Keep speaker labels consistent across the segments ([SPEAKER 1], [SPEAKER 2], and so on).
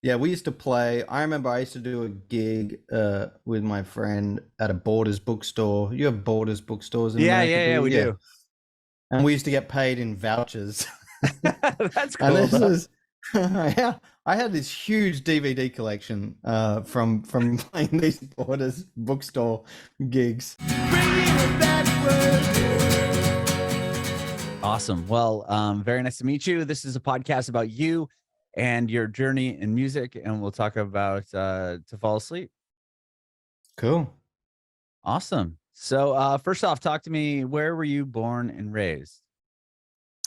[SPEAKER 1] Yeah, we used to play. I remember I used to do a gig with my friend at a Borders bookstore. You have Borders bookstores in
[SPEAKER 2] Yeah,
[SPEAKER 1] America,
[SPEAKER 2] yeah,
[SPEAKER 1] do
[SPEAKER 2] yeah,
[SPEAKER 1] you?
[SPEAKER 2] we
[SPEAKER 1] Yeah.
[SPEAKER 2] do.
[SPEAKER 1] And we used to get paid in vouchers.
[SPEAKER 2] That's
[SPEAKER 1] And
[SPEAKER 2] cool
[SPEAKER 1] this
[SPEAKER 2] though.
[SPEAKER 1] is, yeah, I had this huge DVD collection from playing these Borders bookstore gigs.
[SPEAKER 2] Awesome. Well, very nice to meet you. This is a podcast about you and your journey in music, and we'll talk about To Fall Asleep.
[SPEAKER 1] Cool.
[SPEAKER 2] Awesome. So, first off, talk to me. Where were you born and raised?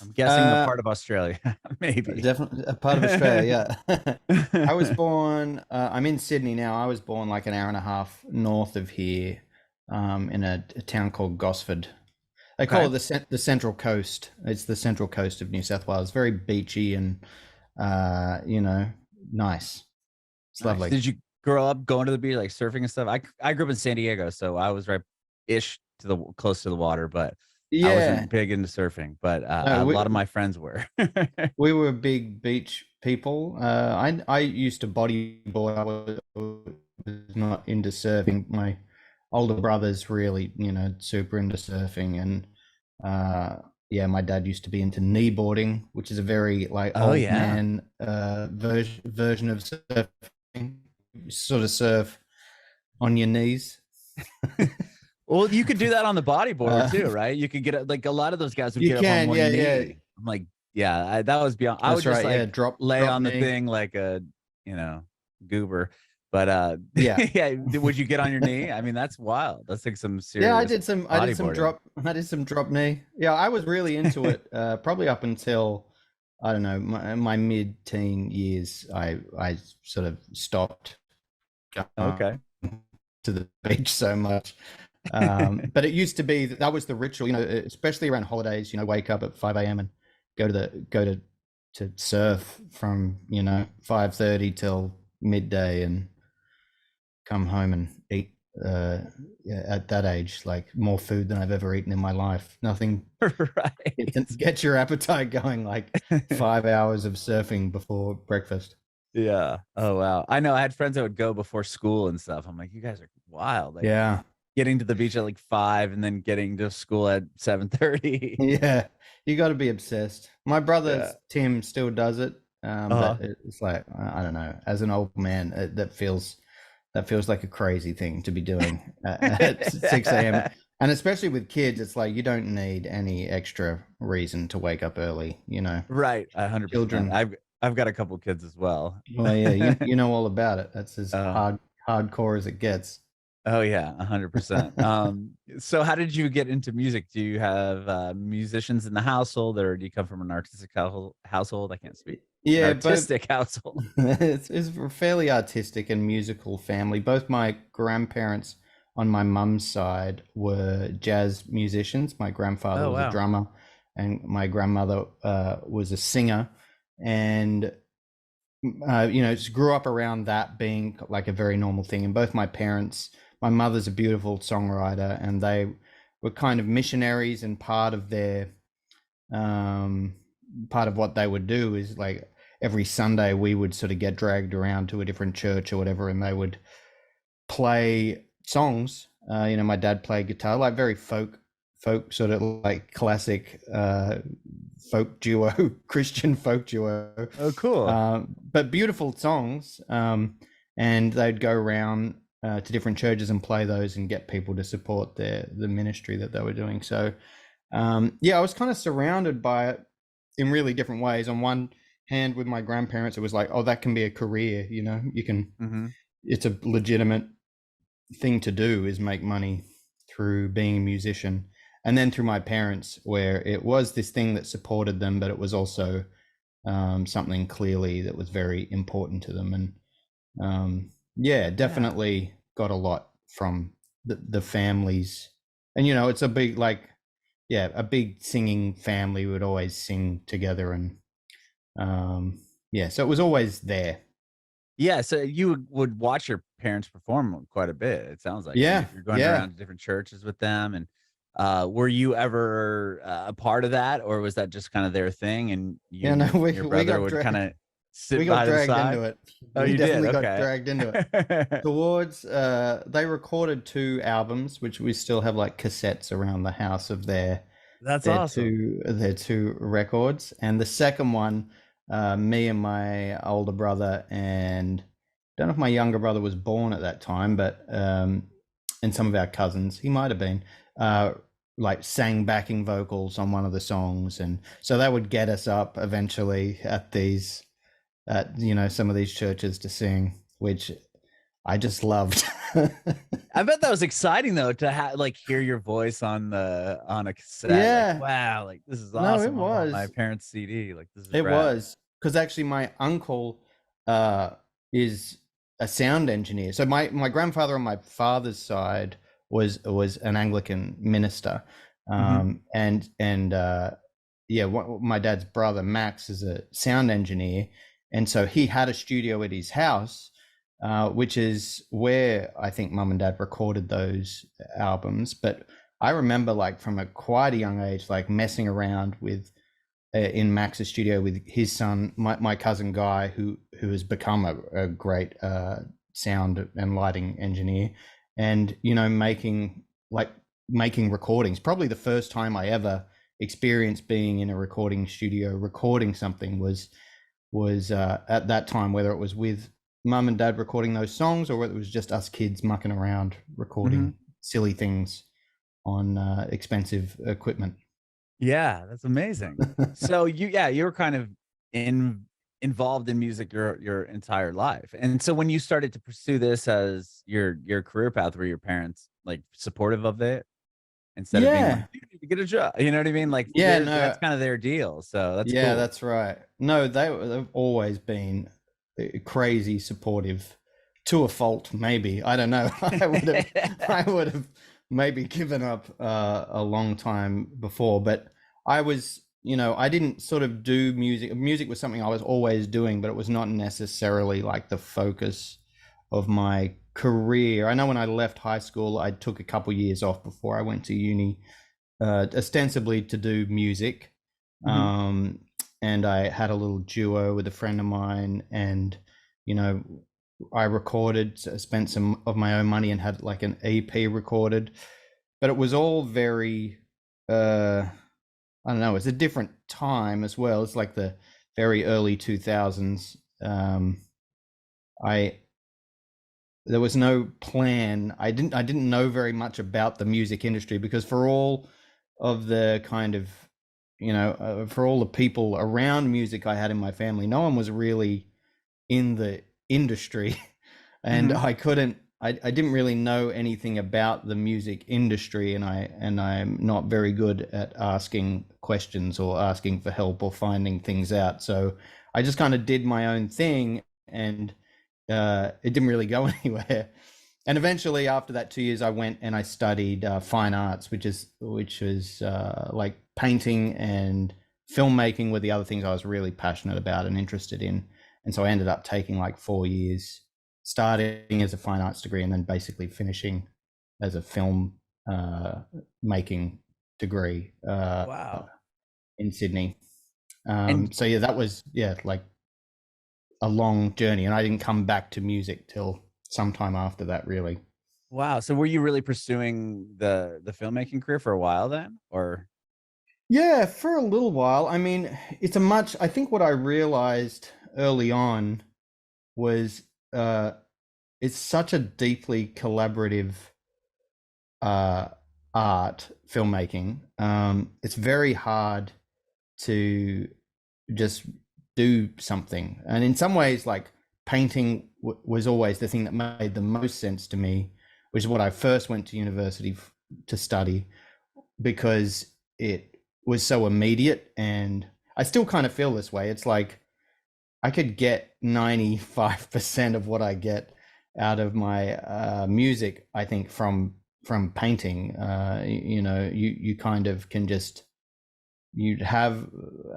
[SPEAKER 2] I'm guessing a
[SPEAKER 1] Uh,
[SPEAKER 2] part of Australia, maybe.
[SPEAKER 1] Definitely a part of Australia. Yeah. I was born. I'm in Sydney now. I was born like an hour and a half north of here, in a town called Gosford. They call
[SPEAKER 2] Okay.
[SPEAKER 1] it the Central Coast. It's the Central Coast of New South Wales. Very beachy and you know, nice. It's
[SPEAKER 2] Nice.
[SPEAKER 1] lovely.
[SPEAKER 2] Did you grow up going to the beach, like surfing and stuff? I grew up in San Diego, so I was right ish to the close to the water, but I
[SPEAKER 1] Yeah.
[SPEAKER 2] wasn't big into surfing. But
[SPEAKER 1] No,
[SPEAKER 2] a lot of my friends were.
[SPEAKER 1] we were big beach people. I used to bodyboard. I was not into surfing. My older brother's really, super into surfing, and yeah, my dad used to be into kneeboarding, which is a very like
[SPEAKER 2] Oh
[SPEAKER 1] old
[SPEAKER 2] yeah.
[SPEAKER 1] man version of surfing. You sort of surf on your knees.
[SPEAKER 2] Well, you could do that on the bodyboard
[SPEAKER 1] uh,
[SPEAKER 2] too, right? You could get like a lot of those guys would
[SPEAKER 1] you
[SPEAKER 2] get up on
[SPEAKER 1] can,
[SPEAKER 2] one
[SPEAKER 1] yeah, yeah.
[SPEAKER 2] knee. I'm like, yeah, that was beyond. I would
[SPEAKER 1] That's
[SPEAKER 2] just
[SPEAKER 1] right. Yeah,
[SPEAKER 2] like lay
[SPEAKER 1] drop
[SPEAKER 2] on the
[SPEAKER 1] knee.
[SPEAKER 2] thing like a, you know, goober. But
[SPEAKER 1] Yeah.
[SPEAKER 2] yeah, would you get on your knee? I mean, that's wild. That's like some
[SPEAKER 1] Yeah, I
[SPEAKER 2] serious
[SPEAKER 1] did some I did some
[SPEAKER 2] bodyboarding.
[SPEAKER 1] drop I did some drop knee. Yeah, I was really into it probably up until I don't know, my mid-teen years. I sort of stopped going
[SPEAKER 2] Okay.
[SPEAKER 1] to the beach so much. But it used to be that was the ritual, especially around holidays, wake up at 5 a.m. and go to surf from, 5:30 till midday and come home and eat yeah, at that age, like more food than I've ever eaten in my life. Nothing
[SPEAKER 2] Right.
[SPEAKER 1] gets your appetite going like 5 hours of surfing before breakfast.
[SPEAKER 2] Yeah. Oh wow. I know I had friends that would go before school and stuff. I'm like, you guys are wild. Like
[SPEAKER 1] Yeah.
[SPEAKER 2] getting to the beach at like 5 and then getting to school at 7:30.
[SPEAKER 1] Yeah. You got to be obsessed. My brother
[SPEAKER 2] Yeah.
[SPEAKER 1] Tim still does it. But
[SPEAKER 2] Uh-huh.
[SPEAKER 1] it's like, I don't know, as an old man, that feels like a crazy thing to be doing at 6 a.m. And especially with kids, it's like you don't need any extra reason to wake up early,
[SPEAKER 2] Right. 100%.
[SPEAKER 1] children.
[SPEAKER 2] I've got a couple kids as well.
[SPEAKER 1] Well, yeah, you know all about it. That's as
[SPEAKER 2] uh,
[SPEAKER 1] hardcore as it gets.
[SPEAKER 2] oh yeah, 100%. So how did you get into music? Do you have musicians in the household, or do you come from an artistic household? I can't speak. An
[SPEAKER 1] Yeah, but
[SPEAKER 2] artistic household.
[SPEAKER 1] it's a fairly artistic and musical family. Both my grandparents on my mum's side were jazz musicians. My grandfather
[SPEAKER 2] Oh
[SPEAKER 1] was a
[SPEAKER 2] wow.
[SPEAKER 1] drummer, and my grandmother was a singer. And just grew up around that being like a very normal thing. And both my parents, my mother's a beautiful songwriter, and they were kind of missionaries, and um, part of what they would do is like every Sunday we would sort of get dragged around to a different church or whatever, and they would play songs. My dad played guitar, like very folk sort of like classic folk duo, Christian folk duo,
[SPEAKER 2] Oh cool.
[SPEAKER 1] but beautiful songs. And they'd go around to different churches and play those and get people to support the ministry that they were doing. So yeah, I was kind of surrounded by it in really different ways. On one hand, with my grandparents, it was like, oh, that can be a career. You can.
[SPEAKER 2] Hmm.
[SPEAKER 1] It's a legitimate thing to do is make money through being a musician. And then through my parents, where it was this thing that supported them, but it was also something clearly that was very important to them. And yeah,
[SPEAKER 2] Yeah.
[SPEAKER 1] definitely got a lot from the families. And it's a big, like, yeah, a big singing family. We would always sing together, and yeah, so it was always there.
[SPEAKER 2] Yeah, so you would watch your parents perform quite a bit, it sounds like. I mean,
[SPEAKER 1] Yeah,
[SPEAKER 2] if you're going
[SPEAKER 1] yeah,
[SPEAKER 2] around to different churches with them and, were you ever, a part of that, or was that just kinda their thing and
[SPEAKER 1] yeah.
[SPEAKER 2] you
[SPEAKER 1] No,
[SPEAKER 2] and
[SPEAKER 1] we
[SPEAKER 2] your
[SPEAKER 1] we
[SPEAKER 2] brother
[SPEAKER 1] got
[SPEAKER 2] would
[SPEAKER 1] dragged.
[SPEAKER 2] kinda sit
[SPEAKER 1] We got
[SPEAKER 2] by the
[SPEAKER 1] dragged
[SPEAKER 2] side?
[SPEAKER 1] into it.
[SPEAKER 2] Oh,
[SPEAKER 1] We
[SPEAKER 2] you did?
[SPEAKER 1] definitely got
[SPEAKER 2] Okay.
[SPEAKER 1] dragged into it. Towards they recorded 2 albums, which we still have like cassettes around the house of
[SPEAKER 2] That's
[SPEAKER 1] their
[SPEAKER 2] awesome.
[SPEAKER 1] two records. And the second one, me and my older brother, and don't know if my younger brother was born at that time, but and some of our cousins, he might have been, like sang backing vocals on one of the songs, and so that would get us up eventually at some of these churches to sing, which I just loved.
[SPEAKER 2] I bet that was exciting though to like hear your voice on a cassette. Like,
[SPEAKER 1] Yeah,
[SPEAKER 2] wow, like this is
[SPEAKER 1] no, it
[SPEAKER 2] awesome. I'm on my
[SPEAKER 1] was.
[SPEAKER 2] parents' CD. Like this is
[SPEAKER 1] It
[SPEAKER 2] rad.
[SPEAKER 1] was because actually my uncle uh, is a sound engineer. So my grandfather on my father's side was an Anglican minister,
[SPEAKER 2] Hmm.
[SPEAKER 1] and yeah, my dad's brother Max is a sound engineer, and so he had a studio at his house, which is where I think mum and dad recorded those albums. But I remember like from a quite a young age, like messing around with in Max's studio with his son, my cousin Guy, who has become a great sound and lighting engineer, and making recordings. Probably the first time I ever experienced being in a recording studio recording something was at that time, whether it was with mum and dad recording those songs or whether it was just us kids mucking around
[SPEAKER 2] Hmm.
[SPEAKER 1] recording silly things on expensive equipment.
[SPEAKER 2] Yeah, that's amazing. So you were kind of in involved in music your entire life. And so when you started to pursue this as your career path, were your parents like supportive of it instead of being like,
[SPEAKER 1] Yeah.
[SPEAKER 2] you need to get a job? You know what I mean? Like
[SPEAKER 1] Yeah,
[SPEAKER 2] that's
[SPEAKER 1] no,
[SPEAKER 2] kind of their deal. So that's
[SPEAKER 1] yeah,
[SPEAKER 2] cool.
[SPEAKER 1] that's right. No, they've always been crazy supportive to a fault, maybe. I don't know. I would have maybe given up a long time before, but I didn't sort of do music. Music was something I was always doing, but it was not necessarily like the focus of my career. I know when I left high school, I took a couple years off before I went to uni, ostensibly to do music.
[SPEAKER 2] Hmm.
[SPEAKER 1] Um, and I had a little duo with a friend of mine, and you know, I recorded, spent some of my own money, and had like an EP recorded. But it was all very, I don't know, it's a different time as well. It's like the very early 2000s. I There was no plan. I didn't know very much about the music industry because for all of the kind of for all the people around music I had in my family, no one was really in the industry, and
[SPEAKER 2] Hmm.
[SPEAKER 1] I didn't really know anything about the music industry, and I'm not very good at asking questions or asking for help or finding things out. So I just kind of did my own thing, and it didn't really go anywhere. And eventually, after that 2 years, I went and I studied fine arts, which is like painting and filmmaking were the other things I was really passionate about and interested in. And so I ended up taking like 4 years, starting as a fine arts degree and then basically finishing as a film making degree
[SPEAKER 2] Wow.
[SPEAKER 1] in Sydney.
[SPEAKER 2] And
[SPEAKER 1] So yeah, that was like a long journey, and I didn't come back to music till sometime after that, really.
[SPEAKER 2] wow. So were you really pursuing the filmmaking career for a while then? Or
[SPEAKER 1] Yeah, for a little while. I mean, I think what I realized early on was it's such a deeply collaborative uh, art, filmmaking. It's very hard to just do something. And in some ways, like painting was always the thing that made the most sense to me, which is what I first went to university to study because it was so immediate. And I still kind of feel this way. It's like I could get 95% of what I get out of my music, I think, from painting. You kind of can just you have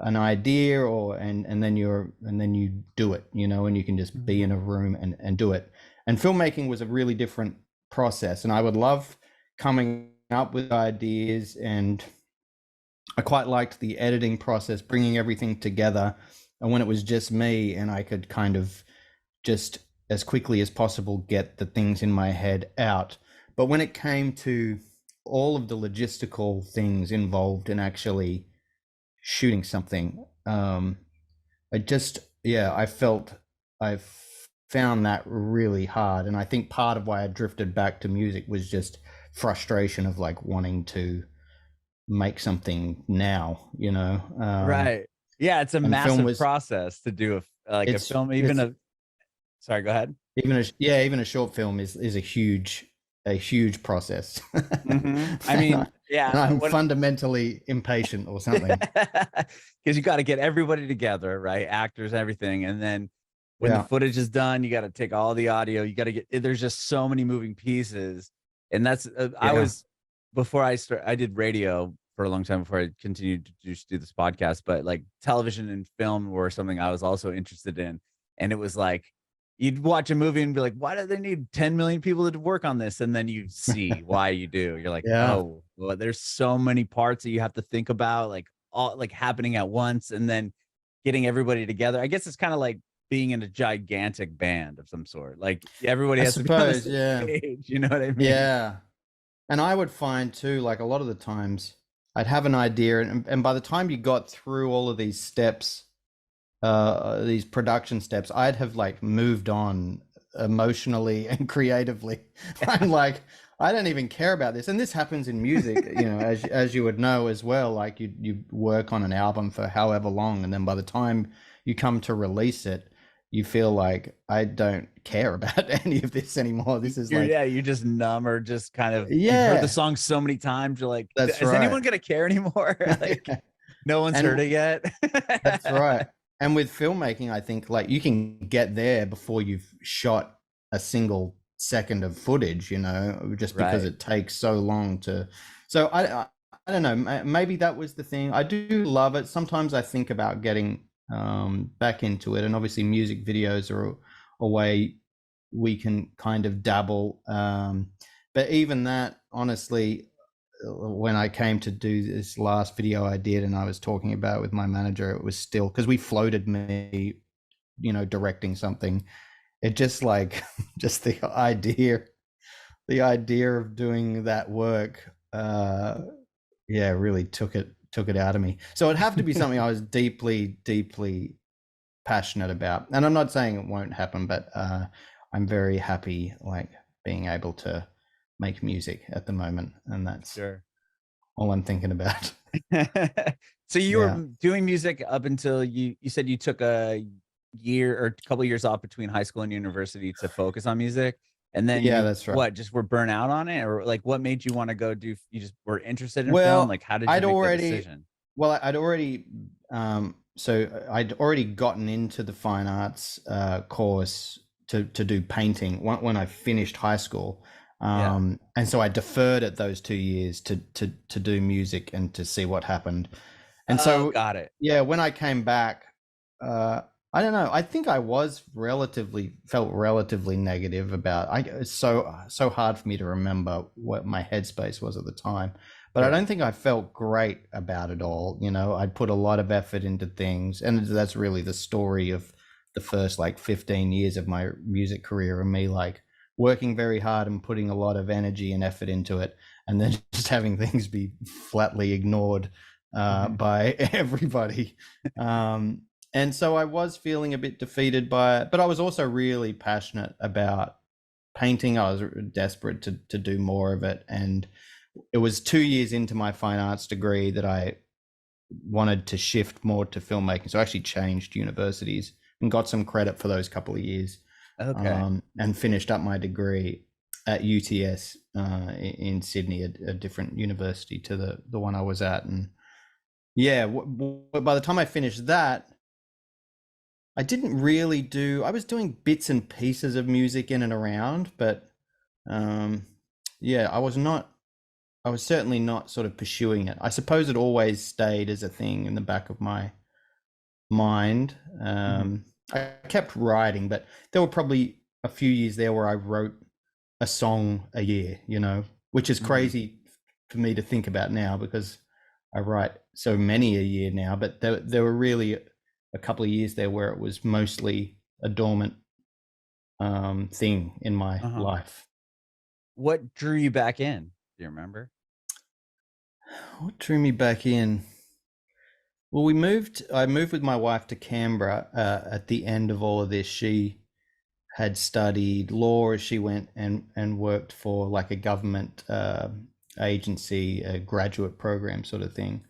[SPEAKER 1] an idea and then you do it, and you can just be
[SPEAKER 2] Mhm.
[SPEAKER 1] in a room and do it. And filmmaking was a really different process, and I would love coming up with ideas, and I quite liked the editing process, bringing everything together and when it was just me and I could kind of just as quickly as possible get the things in my head out. But when it came to all of the logistical things involved in actually shooting something, I just, yeah, I found that really hard. And I think part of why I drifted back to music was just frustration of like wanting to make something now, you know.
[SPEAKER 2] Right. Yeah, it's a
[SPEAKER 1] And film
[SPEAKER 2] massive
[SPEAKER 1] was,
[SPEAKER 2] process to do a film, even
[SPEAKER 1] it's
[SPEAKER 2] a sorry, go ahead.
[SPEAKER 1] even a short film is a huge process.
[SPEAKER 2] I mean,
[SPEAKER 1] And
[SPEAKER 2] yeah,
[SPEAKER 1] I'm
[SPEAKER 2] what
[SPEAKER 1] fundamentally impatient or something.
[SPEAKER 2] because you got to get everybody together, right? Actors, everything. And then when the
[SPEAKER 1] Yeah,
[SPEAKER 2] footage is done, you got to take all the audio. You got to get, there's just so many moving pieces. And that's, I
[SPEAKER 1] yeah,
[SPEAKER 2] was, before I did radio for a long time before I continued to just do this podcast, but like television and film were something I was also interested in. And it was like, you'd watch a movie and be like, why do they need 10 million people to work on this? And then you see why you do. You're like,
[SPEAKER 1] yeah.
[SPEAKER 2] oh, well, there's so many parts that you have to think about, like all like happening at once, and then getting everybody together. I guess it's kind of like being in a gigantic band of some sort. Like everybody
[SPEAKER 1] I
[SPEAKER 2] has to be on the
[SPEAKER 1] suppose,
[SPEAKER 2] same
[SPEAKER 1] yeah,
[SPEAKER 2] page. You know what I mean?
[SPEAKER 1] yeah. And I would find too, like a lot of the times, I'd have an idea, and by the time you got through all of these steps, these production steps, I'd have like moved on emotionally and creatively. I'm like, I don't even care about this. And this happens in music, you know, as you would know as well. Like you work on an album for however long, and then by the time you come to release it, you feel like I don't care about any of this anymore. This is
[SPEAKER 2] You're
[SPEAKER 1] like,
[SPEAKER 2] yeah, you're just numb, or just kind of, you've heard the
[SPEAKER 1] yeah,
[SPEAKER 2] song so many times. You're like,
[SPEAKER 1] that's
[SPEAKER 2] is
[SPEAKER 1] right.
[SPEAKER 2] anyone gonna care anymore? Like no one's heard
[SPEAKER 1] And
[SPEAKER 2] it yet.
[SPEAKER 1] that's right. And with filmmaking, I think like you can get there before you've shot a single second of footage, you know, just because
[SPEAKER 2] Right.
[SPEAKER 1] it takes so long to. So I don't know. Maybe that was the thing. I do love it. Sometimes I think about getting back into it, and obviously music videos are a way we can kind of dabble. But even that, honestly, when I came to do this last video I did and I was talking about it with my manager, it was still because we floated me, you know, directing something. It just like just the idea of doing that work, yeah, really took it out of me. So it'd have to be something I was deeply passionate about. And I'm not saying it won't happen, but I'm very happy like being able to make music at the moment, and that's
[SPEAKER 2] Sure.
[SPEAKER 1] all I'm thinking about.
[SPEAKER 2] So you were
[SPEAKER 1] Yeah.
[SPEAKER 2] doing music up until you said you took a year or a couple of years off between high school and university to focus on music, and then
[SPEAKER 1] Yeah,
[SPEAKER 2] you
[SPEAKER 1] that's right.
[SPEAKER 2] what, just were burnt out on it, or like what made you want to go do, you just were interested in film?
[SPEAKER 1] Well,
[SPEAKER 2] Like how did you
[SPEAKER 1] I'd
[SPEAKER 2] make that
[SPEAKER 1] already
[SPEAKER 2] decision?
[SPEAKER 1] I'd already I'd already gotten into the fine arts course to do painting when I finished high school.
[SPEAKER 2] Yeah.
[SPEAKER 1] And so I deferred it those 2 years to do music and to see what happened. And
[SPEAKER 2] Oh,
[SPEAKER 1] so,
[SPEAKER 2] got it.
[SPEAKER 1] yeah, when I came back, uh, I don't know. I think I was felt relatively negative about. It's so hard for me to remember what my headspace was at the time, but I
[SPEAKER 2] Sure.
[SPEAKER 1] don't think I felt great about it all. You know, I'd put a lot of effort into things, and that's really the story of the first like 15 years of my music career, and me like working very hard and putting a lot of energy and effort into it, and then just having things be flatly ignored
[SPEAKER 2] Mhm.
[SPEAKER 1] by everybody. And so I was feeling a bit defeated by it, but I was also really passionate about painting. I was desperate to do more of it. And it was 2 years into my fine arts degree that I wanted to shift more to filmmaking. So I actually changed universities and got some credit for those couple of years,
[SPEAKER 2] Okay.
[SPEAKER 1] and finished up my degree at UTS in Sydney, a different university to the one I was at. And yeah, by the time I finished that, I didn't really do. I was doing bits and pieces of music in and around, but um, yeah, I was not. I was certainly not sort of pursuing it. I suppose it always stayed as a thing in the back of my mind.
[SPEAKER 2] Mhm.
[SPEAKER 1] I kept writing, but there were probably a few years there where I wrote a song a year. You know, which is
[SPEAKER 2] Mhm.
[SPEAKER 1] crazy for me to think about now because I write so many a year now. But there were really a couple of years there where it was mostly a dormant thing in my life.
[SPEAKER 2] What drew you back in? Do you remember?
[SPEAKER 1] What drew me back in? Well, I moved with my wife to Canberra at the end of all of this. She had studied law as she went and worked for like a government agency, a graduate program sort of thing.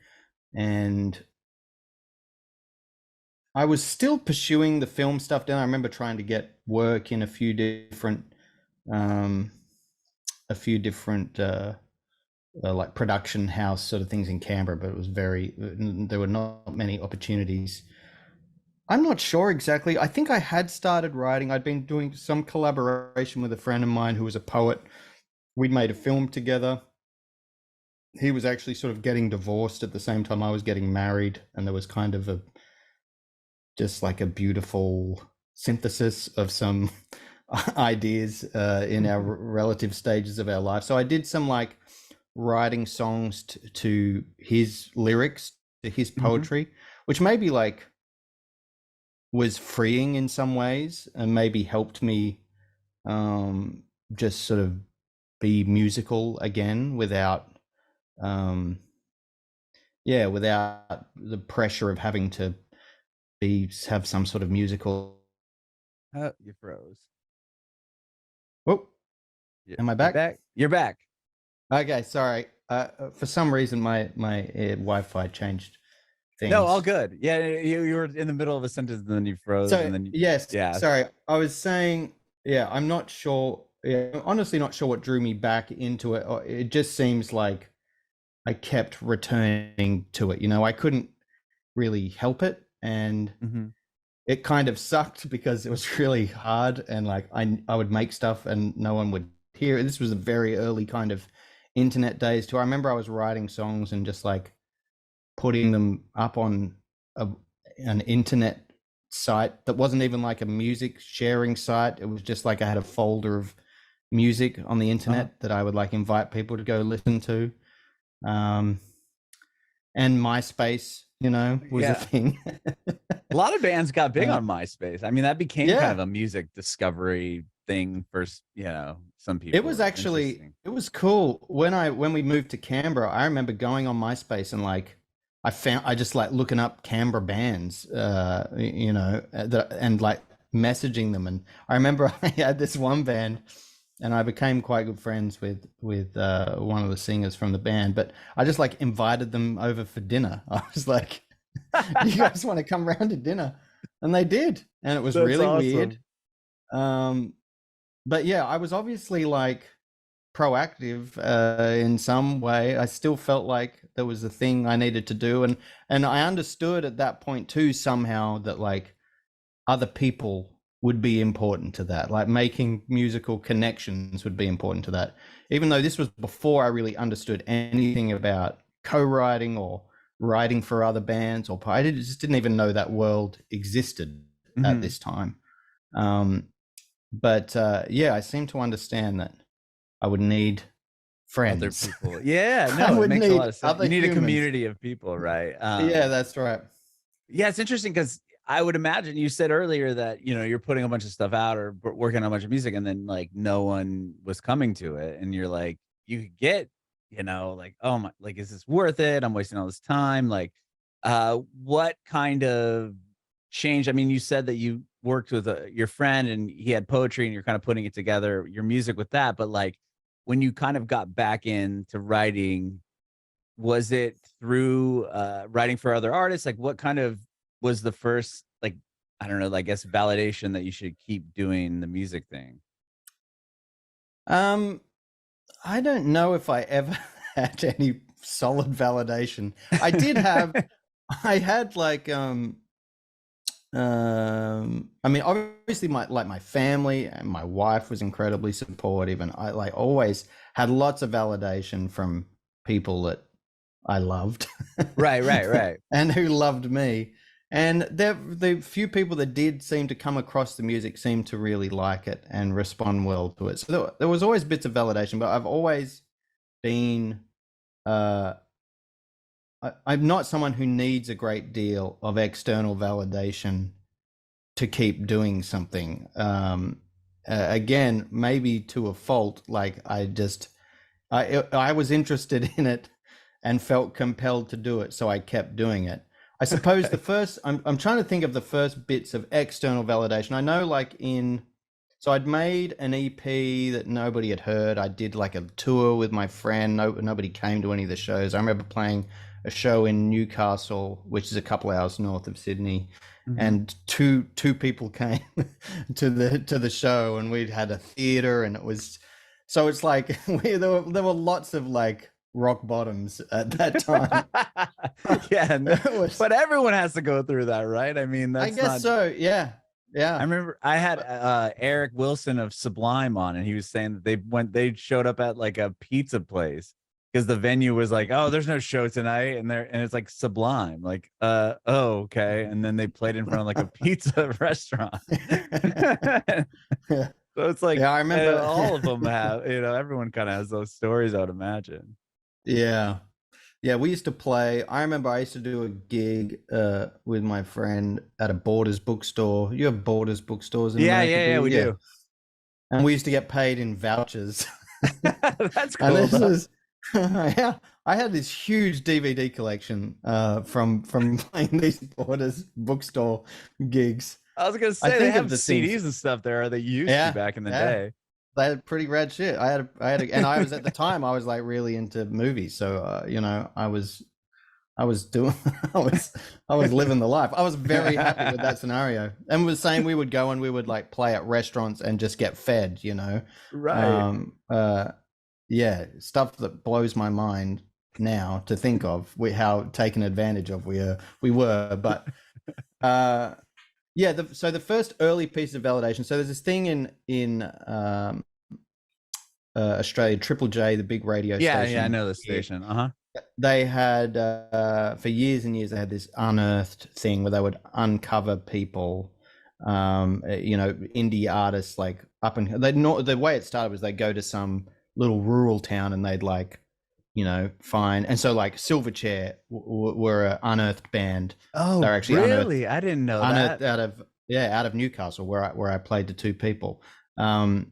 [SPEAKER 1] And I was still pursuing the film stuff down. I remember trying to get work in a few different like production house sort of things in Canberra, but it was there were not many opportunities. I'm not sure exactly. I think I had started writing. I'd been doing some collaboration with a friend of mine who was a poet. We'd made a film together. He was actually sort of getting divorced at the same time I was getting married, and there was kind of just like a beautiful synthesis of some ideas in our relative stages of our life. So I did some like writing songs to his lyrics, to his poetry, which maybe like was freeing in some ways and maybe helped me just sort of be musical again without without the pressure of having to have some sort of musical.
[SPEAKER 2] You froze.
[SPEAKER 1] Oh, am I back?
[SPEAKER 2] You're back.
[SPEAKER 1] Okay, sorry. For some reason, my Wi-Fi changed things.
[SPEAKER 2] No, all good. Yeah, you were in the middle of a sentence and then you froze.
[SPEAKER 1] So,
[SPEAKER 2] and then
[SPEAKER 1] yes,
[SPEAKER 2] yeah.
[SPEAKER 1] Sorry, I was saying, I'm not sure. Yeah, I'm honestly not sure what drew me back into it. It just seems like I kept returning to it. I couldn't really help it, and it kind of sucked because it was really hard, and like I would make stuff and no one would hear it. This was a very early kind of internet days too. I remember I was writing songs and just like putting them up on an internet site that wasn't even like a music sharing site. It was just like I had a folder of music on the internet that I would like invite people to go listen to. And MySpace, was a thing.
[SPEAKER 2] A lot of bands got big on MySpace. I mean, that became kind of a music discovery thing for, some people.
[SPEAKER 1] It was actually, it was cool. When we moved to Canberra, I remember going on MySpace and like, I just like looking up Canberra bands, and like messaging them. And I remember I had this one band and I became quite good friends with one of the singers from the band, but I just like invited them over for dinner. I was like, you guys want to come round to dinner? And they did. And it was really weird. But yeah, I was obviously like proactive in some way. I still felt like there was a thing I needed to do. And I understood at that point too, somehow, that like other people would be important to that. Like making musical connections would be important to that. Even though this was before I really understood anything about co-writing or writing for other bands, or I just didn't even know that world existed at this time. But I seem to understand that I would need friends.
[SPEAKER 2] Other people. Yeah, no, it makes a lot of sense. You need a community of people, right?
[SPEAKER 1] Yeah, that's right.
[SPEAKER 2] Yeah, it's interesting because I would imagine you said earlier that, you're putting a bunch of stuff out or working on a bunch of music and then like no one was coming to it. And you're like, you could get, like, oh my, like, is this worth it? I'm wasting all this time. Like, what kind of change? I mean, you said that you worked with your friend and he had poetry and you're kind of putting it together, your music with that. But like, when you kind of got back into writing, was it through writing for other artists? Like what kind of was the first, like, I don't know, I guess validation that you should keep doing the music thing?
[SPEAKER 1] I don't know if I ever had any solid validation. I did have, I had like, I mean, obviously my family and my wife was incredibly supportive, and I like always had lots of validation from people that I loved.
[SPEAKER 2] Right.
[SPEAKER 1] And who loved me. And the few people that did seem to come across the music seemed to really like it and respond well to it. So there was always bits of validation, but I've always been, I I'm not someone who needs a great deal of external validation to keep doing something. Again, maybe to a fault. Like I was interested in it and felt compelled to do it, so I kept doing it. I suppose the first, I'm trying to think of the first bits of external validation. I know, like so I'd made an EP that nobody had heard. I did like a tour with my friend. Nobody came to any of the shows. I remember playing a show in Newcastle, which is a couple hours north of Sydney, and two people came to the show, and we'd had a theater, and it was, so it's like there were lots of like rock bottoms at that time.
[SPEAKER 2] Yeah, but everyone has to go through that, right? I mean,
[SPEAKER 1] I guess so. Yeah.
[SPEAKER 2] I remember I had Eric Wilson of Sublime on, and he was saying that they showed up at like a pizza place because the venue was like, oh, there's no show tonight, and it's like Sublime, like oh, okay, and then they played in front of like a pizza restaurant. So it's like,
[SPEAKER 1] I remember
[SPEAKER 2] all of them have, everyone kind of has those stories, I would imagine.
[SPEAKER 1] Yeah. Yeah, we used to play. I remember I used to do a gig with my friend at a Borders bookstore. You have Borders bookstores in America?
[SPEAKER 2] Yeah, we do.
[SPEAKER 1] And we used to get paid in vouchers.
[SPEAKER 2] That's cool.
[SPEAKER 1] And this was, yeah, I had this huge DVD collection from playing these Borders bookstore gigs.
[SPEAKER 2] I was gonna say they have the CDs and stuff there. They used to back in the day.
[SPEAKER 1] They had pretty rad shit. And I was at the time I was like really into movies, so I was doing I was living the life. I was very happy with that scenario, and was saying we would go and we would like play at restaurants and just get fed,
[SPEAKER 2] right?
[SPEAKER 1] Yeah, stuff that blows my mind now to think of how taken advantage of we were, but yeah. So the first early piece of validation. So there's this thing in Australia, Triple J, the big radio station.
[SPEAKER 2] Yeah, I know the station.
[SPEAKER 1] They had for years and years they had this unearthed thing where they would uncover people, indie artists, like the way it started was they'd go to some little rural town and they'd like find, and so like Silverchair were an unearthed band.
[SPEAKER 2] Oh,
[SPEAKER 1] they're actually
[SPEAKER 2] really? I didn't know that.
[SPEAKER 1] Out of Newcastle, where I played to two people.
[SPEAKER 2] Oh,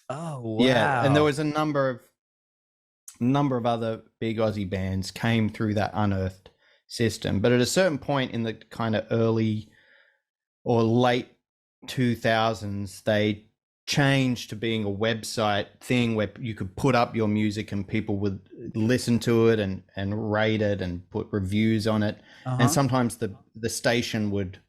[SPEAKER 2] wow.
[SPEAKER 1] Yeah, and there was a number of other big Aussie bands came through that unearthed system. But at a certain point in the kind of early or late 2000s, they changed to being a website thing where you could put up your music and people would listen to it and rate it and put reviews on it. And sometimes the station would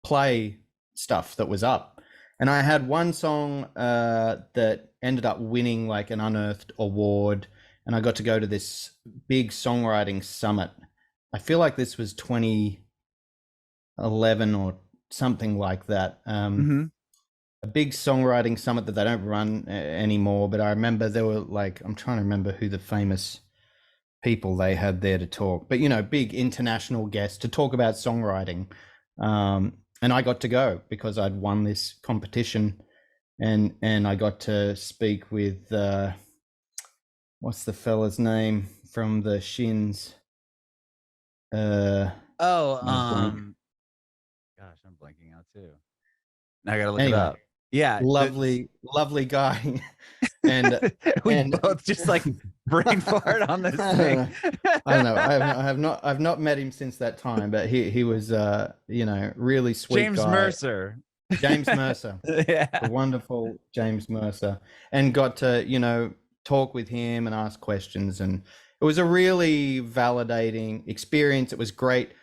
[SPEAKER 1] play stuff that was up. And I had one song that ended up winning like an unearthed award, and I got to go to this big songwriting summit. I feel like this was 2011 or something like that. A big songwriting summit that they don't run anymore, but I remember there were like, I'm trying to remember who the famous people they had there to talk, but big international guests to talk about songwriting. And I got to go because I'd won this competition, and I got to speak with what's the fella's name from the Shins?
[SPEAKER 2] Gosh, I'm blanking out too. Now I gotta look it up. Yeah,
[SPEAKER 1] lovely guy. And
[SPEAKER 2] we both just like brain fart on this thing.
[SPEAKER 1] I don't know. I've not met him since that time, but he was really sweet
[SPEAKER 2] James
[SPEAKER 1] guy.
[SPEAKER 2] Mercer.
[SPEAKER 1] James Mercer.
[SPEAKER 2] Yeah.
[SPEAKER 1] The wonderful James Mercer. And got to, talk with him and ask questions, and it was a really validating experience. It was great.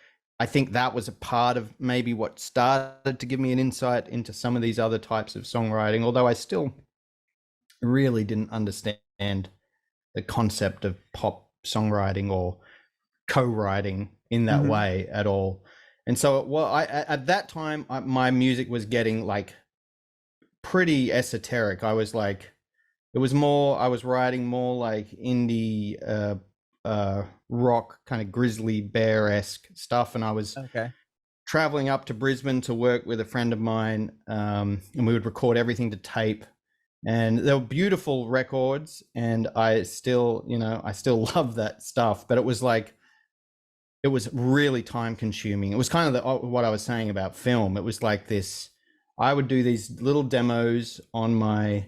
[SPEAKER 1] I think that was a part of maybe what started to give me an insight into some of these other types of songwriting, although I still really didn't understand the concept of pop songwriting or co-writing in that way at all. And so at that time, my music was getting like pretty esoteric. I was like, I was writing more like indie rock, kind of Grizzly Bear-esque stuff, and I was traveling up to Brisbane to work with a friend of mine, and we would record everything to tape, and they were beautiful records, and I still love that stuff, but it was like it was really time consuming. It was kind of what I was saying about film. It was like this, I would do these little demos on my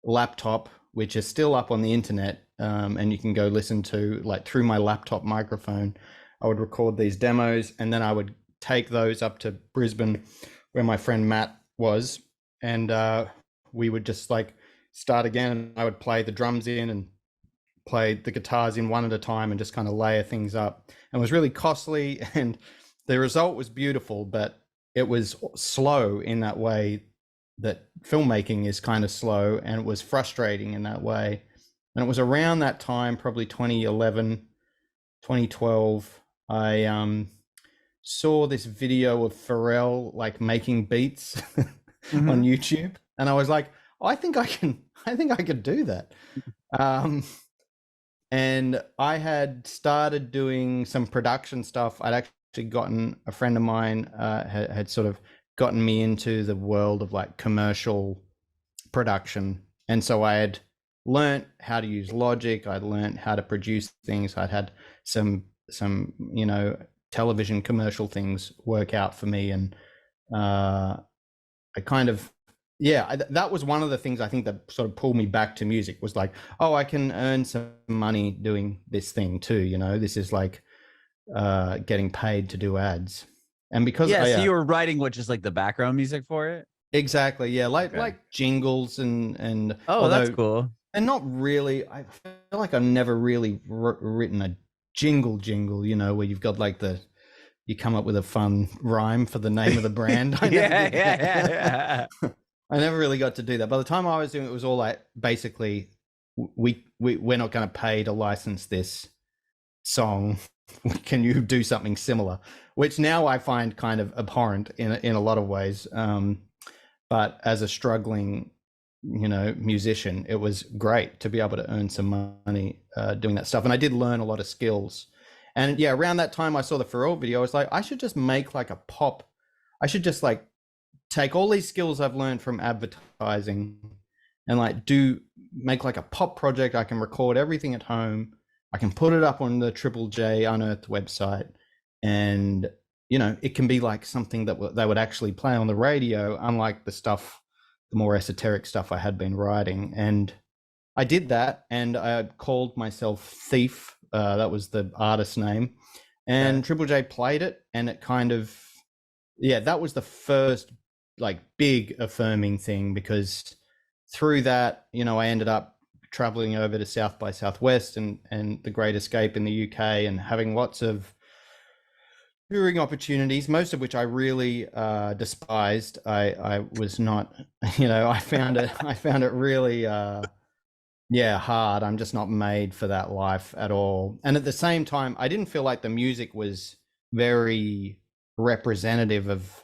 [SPEAKER 1] laptop, which is still up on the internet, and you can go listen to, like, through my laptop microphone. I would record these demos, and then I would take those up to Brisbane, where my friend Matt was, and we would just like start again, and I would play the drums in and play the guitars in one at a time and just kind of layer things up. And it was really costly, and the result was beautiful, but it was slow in that way that filmmaking is kind of slow, and it was frustrating in that way. And it was around that time, probably 2011, 2012, I saw this video of Pharrell like making beats on YouTube, and I was like, oh, I think I could do that. And I had started doing some production stuff. I'd actually gotten, a friend of mine had sort of gotten me into the world of like commercial production, and so I had learned how to use Logic. I'd learned how to produce things. I'd had some television commercial things work out for me, and I kind of, that was one of the things I think that sort of pulled me back to music, was like, oh, I can earn some money doing this thing too, this is like getting paid to do ads. And because
[SPEAKER 2] so you were writing what, just like the background music for it?
[SPEAKER 1] Exactly, like jingles and
[SPEAKER 2] that's cool.
[SPEAKER 1] And not really, I feel like I've never really written a jingle, where you've got like you come up with a fun rhyme for the name of the brand.
[SPEAKER 2] Yeah.
[SPEAKER 1] I never really got to do that. By the time I was doing it, it was all like, basically, we're not going to pay to license this song. Can you do something similar? Which now I find kind of abhorrent in a lot of ways. But as a struggling, musician, it was great to be able to earn some money doing that stuff. And I did learn a lot of skills. And yeah, around that time I saw the Pharrell video, I was like, I should just make like a pop. I should just like take all these skills I've learned from advertising and like make like a pop project. I can record everything at home. I can put it up on the Triple J Unearthed website, and it can be like something that they would actually play on the radio, unlike the more esoteric stuff I had been writing. And I did that, and I called myself Thief. That was the artist name, and Triple J played it, and it kind of, that was the first like big affirming thing, because through that, I ended up traveling over to South by Southwest and the Great Escape in the UK, and having lots of touring opportunities, most of which I really despised. I was not, I found it really hard. I'm just not made for that life at all. And at the same time, I didn't feel like the music was very representative of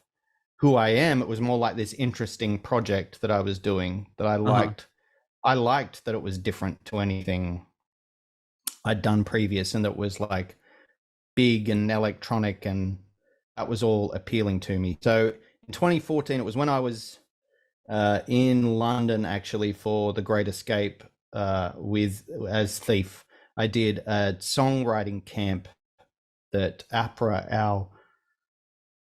[SPEAKER 1] who I am. It was more like this interesting project that I was doing that I liked. I liked that it was different to anything I'd done previous, and that was like big and electronic, and that was all appealing to me. So in 2014, it was when I was in London actually for the Great Escape as Thief. I did a songwriting camp that APRA, our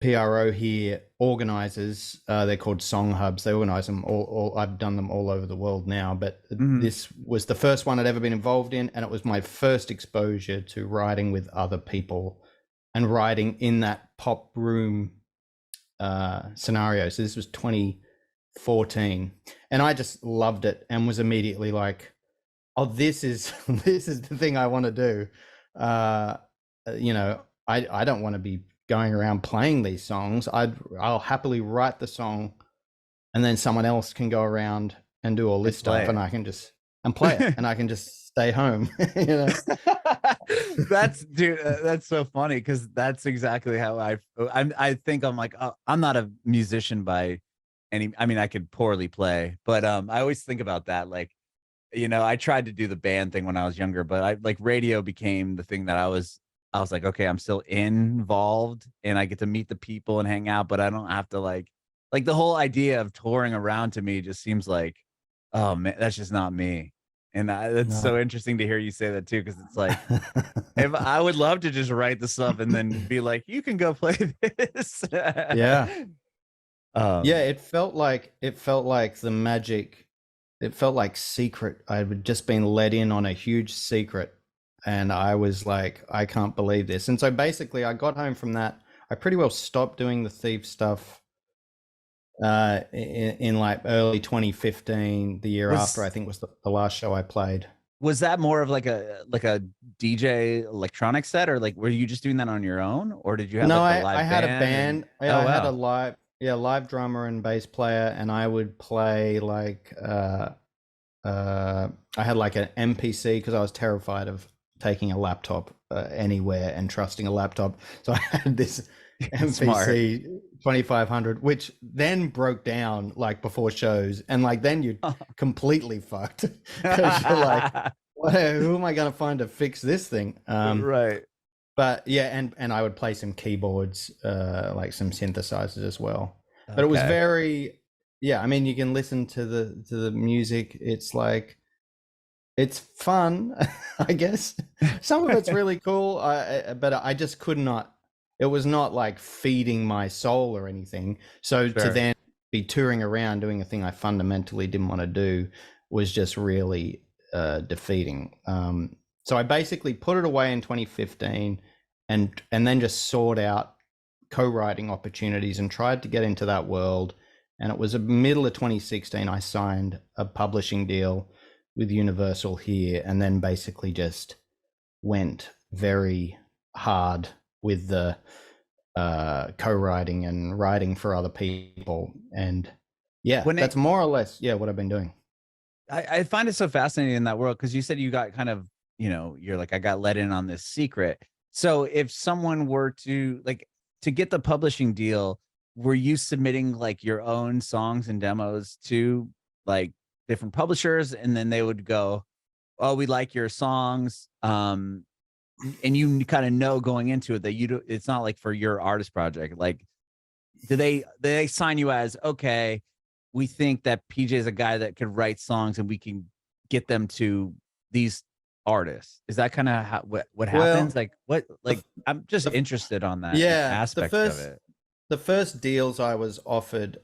[SPEAKER 1] PRO here, organizes. They're called Song Hubs. They organize them all. I've done them all over the world now, but this was the first one I'd ever been involved in, and it was my first exposure to writing with other people and writing in that pop room scenario. So this was 2014, and I just loved it and was immediately like, oh, this is the thing I want to do. I don't want to be going around playing these songs. I'll happily write the song, and then someone else can go around and do all this stuff, and I can just play it, and I can just stay home.
[SPEAKER 2] That's so funny, because that's exactly how I think. I'm like, oh, I'm not a musician by any. I mean, I could poorly play, but I always think about that. Like, I tried to do the band thing when I was younger, but radio became the thing that I was like, okay, I'm still involved, and I get to meet the people and hang out, but I don't have to like the whole idea of touring around to me just seems like, oh man, that's just not me. And that's so interesting to hear you say that too, because it's like, if I would love to just write the stuff and then be like, you can go play this.
[SPEAKER 1] Yeah. Yeah, it felt like the magic. It felt like secret. I had just been let in on a huge secret, and I was like, I can't believe this. And so basically, I got home from that. I pretty well stopped doing the Thief stuff in like early 2015. The year after, I think, was the last show I played.
[SPEAKER 2] Was that more of like a DJ electronic set, or like were you just doing that on your own, or did you have like a live
[SPEAKER 1] I had a
[SPEAKER 2] band?
[SPEAKER 1] band. I had a live drummer and bass player, and I would play like I had like an MPC because I was terrified of taking a laptop anywhere and trusting a laptop. So I had this MPC 2500, which then broke down like before shows, and like then you're completely fucked because you're like, who am I going to find to fix this thing?
[SPEAKER 2] Right.
[SPEAKER 1] But yeah, and I would play some keyboards, like some synthesizers as well. But it was very, yeah. I mean, you can listen to the music. It's like, it's fun, I guess. Some of it's really cool, but I just could not. It was not like feeding my soul or anything. So to then be touring around doing a thing I fundamentally didn't want to do was just really defeating. So I basically put it away in 2015 and then just sought out co-writing opportunities and tried to get into that world. And it was the middle of 2016 I signed a publishing deal with Universal here, and then basically just went very hard with the co-writing and writing for other people. And yeah, that's more or less what I've been doing.
[SPEAKER 2] I find it so fascinating in that world, because you said you got kind of, you're like, I got let in on this secret. So if someone were to get the publishing deal, were you submitting like your own songs and demos to like different publishers, and then they would go, oh, we like your songs, and you kind of know going into it that it's not like for your artist project? Like, do they sign you as, okay, we think that PJ is a guy that could write songs and we can get them to these artists? Is that kind of what happens? I'm just interested on that aspect of it.
[SPEAKER 1] The first deals I was offered,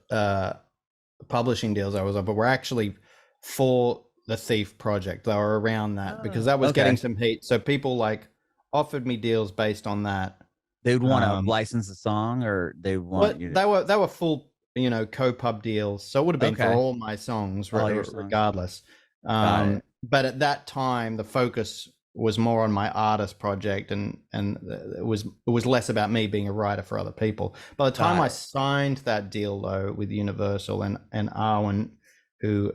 [SPEAKER 1] publishing deals I was offered, were actually for the Thief project. They were around that because that was getting some heat. So people like offered me deals based on that.
[SPEAKER 2] They would want to license the song, or they want you to...
[SPEAKER 1] They were full, co-pub deals. So it would have been for all my songs, regardless. But at that time, the focus was more on my artist project, and it was less about me being a writer for other people. By the time I signed that deal, though, with Universal, and Arwen, who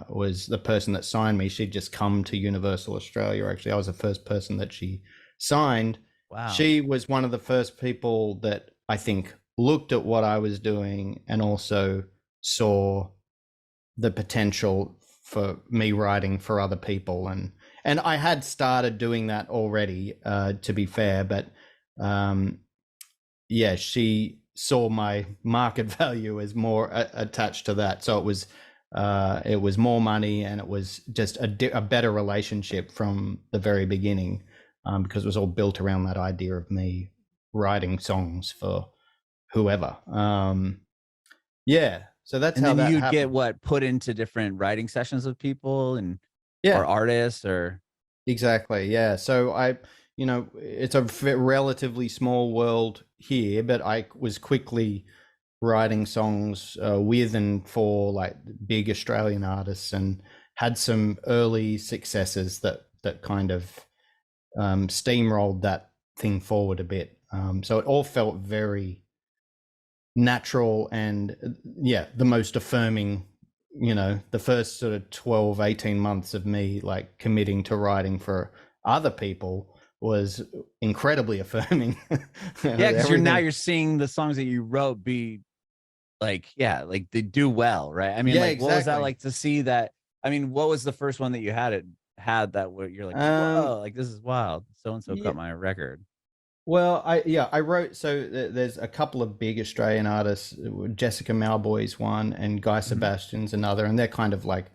[SPEAKER 1] was the person that signed me, she'd just come to Universal Australia. Actually, I was the first person that she signed.
[SPEAKER 2] Wow.
[SPEAKER 1] She was one of the first people that I think looked at what I was doing and also saw the potential for me writing for other people. And I had started doing that already, to be fair, but she saw my market value as more attached to that. So it was more money, and it was just a better relationship from the very beginning, because it was all built around that idea of me writing songs for whoever. So that's how that happened.
[SPEAKER 2] Get put into different writing sessions with people or artists, or...
[SPEAKER 1] Exactly. Yeah. So it's a relatively small world here, but I was quickly writing songs with and for like big Australian artists, and had some early successes that kind of steamrolled that thing forward a bit. So it all felt very natural, and the most affirming. The first sort of 12, 18 months of me like committing to writing for other people was incredibly affirming.
[SPEAKER 2] Because you're seeing the songs that you wrote be like they do well, right? I mean, exactly. What was that like to see that? I mean, what was the first one that you had that where you're like, whoa, like this is wild, so and so cut my record?
[SPEAKER 1] Well, I wrote, so there's a couple of big Australian artists. Jessica Mauboy's one, and Guy Sebastian's another, and they're kind of like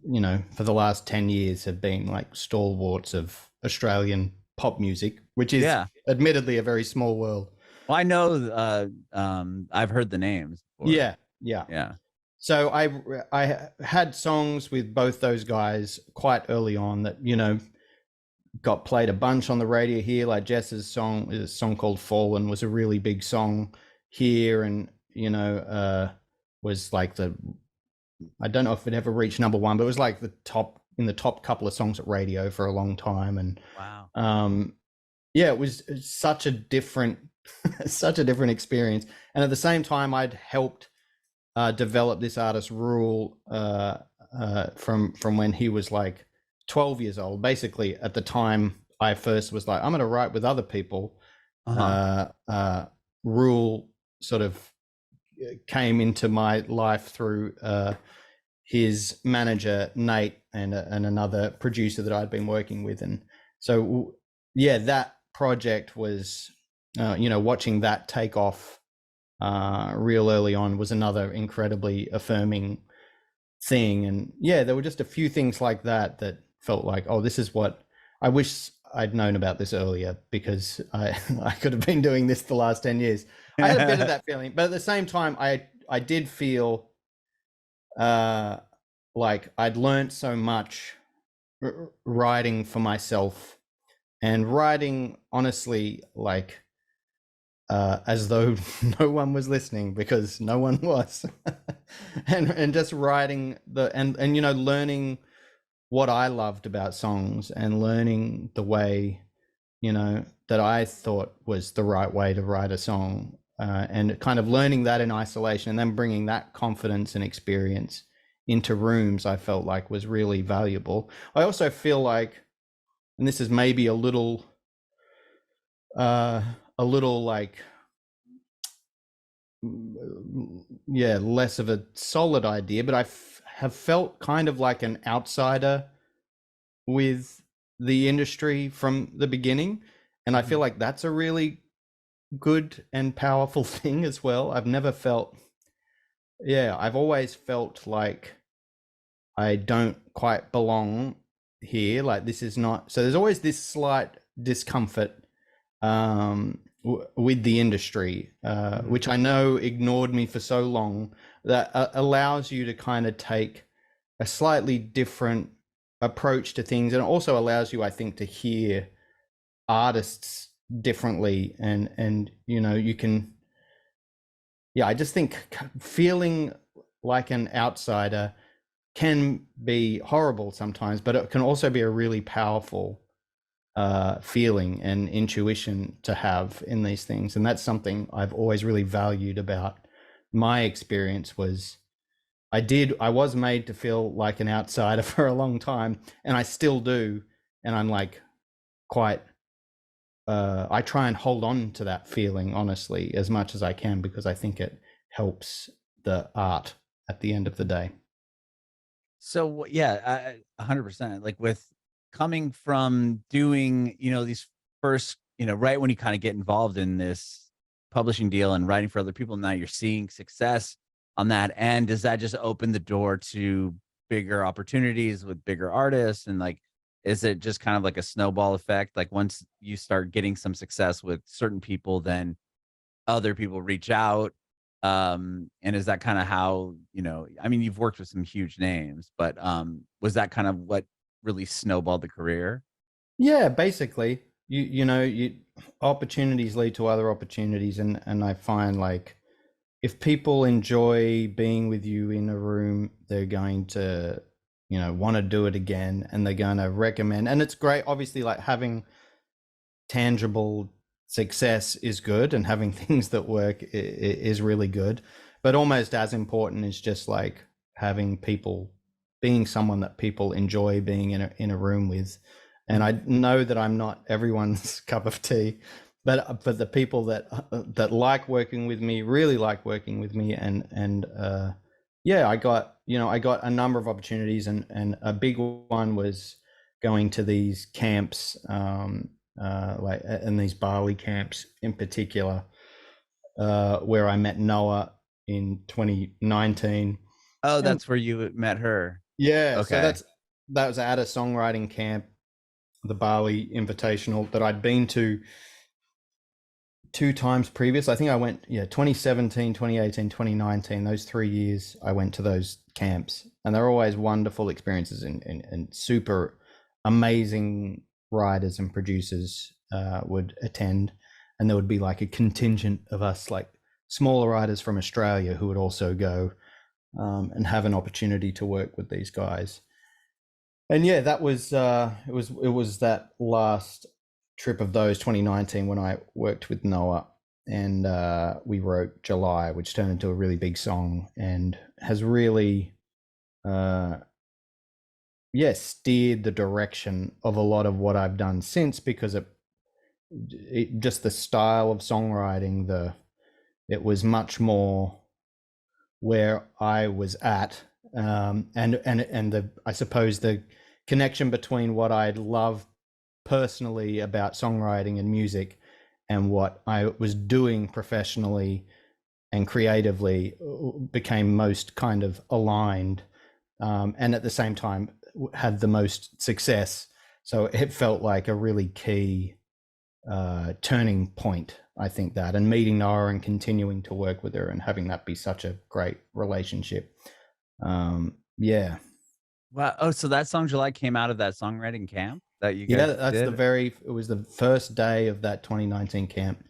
[SPEAKER 1] you know, for the last 10 years have been like stalwarts of Australian pop music, which is
[SPEAKER 2] Yeah.
[SPEAKER 1] admittedly a very small world.
[SPEAKER 2] Well, I know I've heard the names before.
[SPEAKER 1] Yeah, yeah.
[SPEAKER 2] Yeah.
[SPEAKER 1] So I had songs with both those guys quite early on that, you know, got played a bunch on the radio here. Like Jess's song, a song called Fallen, was a really big song here, and you know, was like I don't know if it ever reached number one, but it was like the top couple of songs at radio for a long time. And
[SPEAKER 2] Wow.
[SPEAKER 1] yeah, it was such a different such a different experience. And at the same time, I'd helped develop this artist Ruel from when he was like 12 years old. Basically, at the time I first was like, I'm going to write with other people. Ruel sort of came into my life through his manager Nate and another producer that I'd been working with. And so yeah, that project was you know, watching that take off real early on was another incredibly affirming thing. And yeah, there were just a few things like that that felt like, oh, this is what I wish I'd known about this earlier, because I could have been doing this the last 10 years. I had a bit of that feeling, but at the same time, I did feel like I'd learned so much writing for myself, and writing honestly, like as though no one was listening, because no one was. and just writing and you know, learning what I loved about songs, and learning the way, you know, that I thought was the right way to write a song, and kind of learning that in isolation, and then bringing that confidence and experience into rooms, I felt like was really valuable. I also feel like, and this is maybe a little like, yeah, less of a solid idea, but I have felt kind of like an outsider with the industry from the beginning. And I feel like that's a really good and powerful thing as well. I've never felt, yeah, I've always felt like I don't quite belong here. Like, this is not, so there's always this slight discomfort with the industry, which I know ignored me for so long, that allows you to kind of take a slightly different approach to things, and it also allows you, I think, to hear artists differently, and you know, you can, yeah, I just think feeling like an outsider can be horrible sometimes, but it can also be a really powerful feeling and intuition to have in these things. And that's something I've always really valued about my experience. Was I was made to feel like an outsider for a long time, and I still do. And I'm like quite, I try and hold on to that feeling, honestly, as much as I can, because I think it helps the art at the end of the day.
[SPEAKER 2] So yeah, 100%. Like, with coming from doing, you know, these first, you know, right when you kind of get involved in this publishing deal and writing for other people, now you're seeing success on that end. Does that just open the door to bigger opportunities with bigger artists? And like, is it just kind of like a snowball effect? Like, once you start getting some success with certain people, then other people reach out? And is that kind of how, you know, I mean, you've worked with some huge names, but was that kind of what really snowballed the career?
[SPEAKER 1] Yeah, basically, you know, opportunities lead to other opportunities, and I find like, if people enjoy being with you in a room, they're going to, you know, want to do it again, and they're going to recommend. And it's great, obviously, like having tangible success is good, and having things that work is really good. But almost as important is just like having people, being someone that people enjoy being in a room with. And I know that I'm not everyone's cup of tea, but the people that like working with me really like working with me. And yeah, I got a number of opportunities, and a big one was going to these camps, like in these Bali camps in particular, where I met Noah in 2019.
[SPEAKER 2] Oh,
[SPEAKER 1] And
[SPEAKER 2] that's where you met her.
[SPEAKER 1] Yeah, so
[SPEAKER 2] Okay.
[SPEAKER 1] that was at a songwriting camp, the Bali Invitational that I'd been to two times previous. I think I went, 2017, 2018, 2019. Those 3 years I went to those camps, and they're always wonderful experiences, and super amazing writers and producers would attend, and there would be like a contingent of us, like smaller writers from Australia, who would also go and have an opportunity to work with these guys. And yeah, that was it was that last trip of those 2019 when I worked with Noah, and we wrote July, which turned into a really big song and has really steered the direction of a lot of what I've done since, because it just the style of songwriting, it was much more where I was at, and I suppose the connection between what I love personally about songwriting and music and what I was doing professionally and creatively became most kind of aligned, and at the same time had the most success. So it felt like a really key turning point, I think, that, and meeting Noah and continuing to work with her and having that be such a great relationship. Yeah.
[SPEAKER 2] Wow. Oh, so that song July came out of that songwriting camp that you
[SPEAKER 1] Yeah,
[SPEAKER 2] guys
[SPEAKER 1] that's
[SPEAKER 2] did?
[SPEAKER 1] it was the first day of that 2019 camp.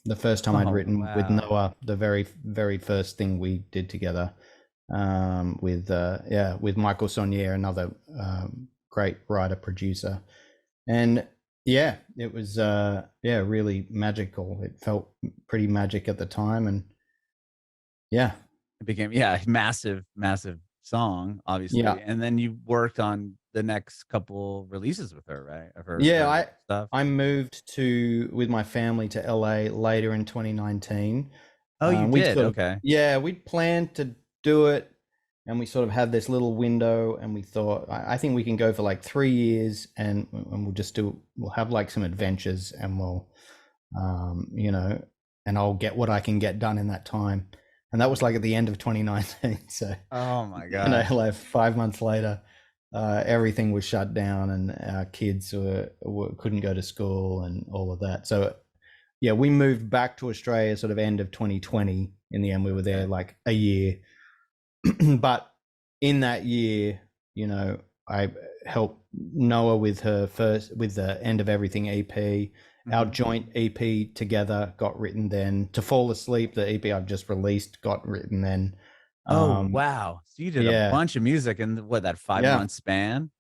[SPEAKER 1] The first time I'd
[SPEAKER 2] Oh,
[SPEAKER 1] written with
[SPEAKER 2] wow.
[SPEAKER 1] Noah, the very, very first thing we did together, with Michael Saunier, another great writer producer. And yeah, it was really magical. It felt pretty magic at the time, and yeah,
[SPEAKER 2] It became, yeah, massive, massive song,
[SPEAKER 1] yeah,
[SPEAKER 2] obviously. And then you worked on the next couple releases with her, right? Of
[SPEAKER 1] yeah.
[SPEAKER 2] her
[SPEAKER 1] I
[SPEAKER 2] stuff.
[SPEAKER 1] I moved to with my family to LA later in 2019.
[SPEAKER 2] Oh, you
[SPEAKER 1] We'd
[SPEAKER 2] did.
[SPEAKER 1] sort of,
[SPEAKER 2] Okay.
[SPEAKER 1] we'd planned to do it, and we sort of had this little window, and we thought, I think we can go for like 3 years, and we'll have like some adventures, and we'll, you know, and I'll get what I can get done in that time. And that was like at the end of 2019. So,
[SPEAKER 2] Oh my gosh.
[SPEAKER 1] like 5 months later, everything was shut down, and our kids couldn't go to school and all of that. So yeah, we moved back to Australia sort of end of 2020. In the end, we were there
[SPEAKER 2] Okay.
[SPEAKER 1] like a year. But in that year, I helped Noah with the End of Everything EP. Our
[SPEAKER 2] Mhm.
[SPEAKER 1] joint EP together got written then. To Fall Asleep, the EP I've just released, got written then.
[SPEAKER 2] Oh,
[SPEAKER 1] Um,
[SPEAKER 2] wow. So you did a
[SPEAKER 1] yeah,
[SPEAKER 2] bunch of music in what, that 5
[SPEAKER 1] yeah.
[SPEAKER 2] month span?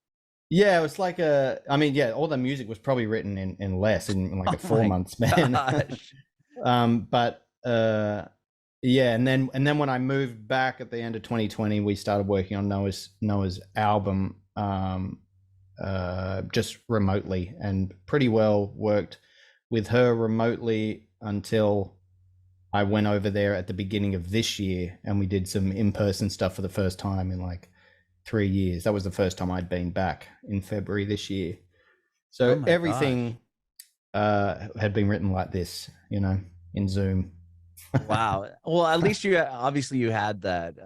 [SPEAKER 1] Yeah, it was like I mean, yeah, all the music was probably written in less, in like
[SPEAKER 2] Oh
[SPEAKER 1] a four
[SPEAKER 2] my
[SPEAKER 1] month span.
[SPEAKER 2] gosh.
[SPEAKER 1] But yeah, and then when I moved back at the end of 2020, we started working on Noah's album, just remotely, and pretty well worked with her remotely until I went over there at the beginning of this year, and we did some in-person stuff for the first time in like 3 years. That was the first time I'd been back in February this year.
[SPEAKER 2] Oh
[SPEAKER 1] So
[SPEAKER 2] my gosh.
[SPEAKER 1] everything had been written like this, in Zoom.
[SPEAKER 2] Wow. Well, at least you obviously you had that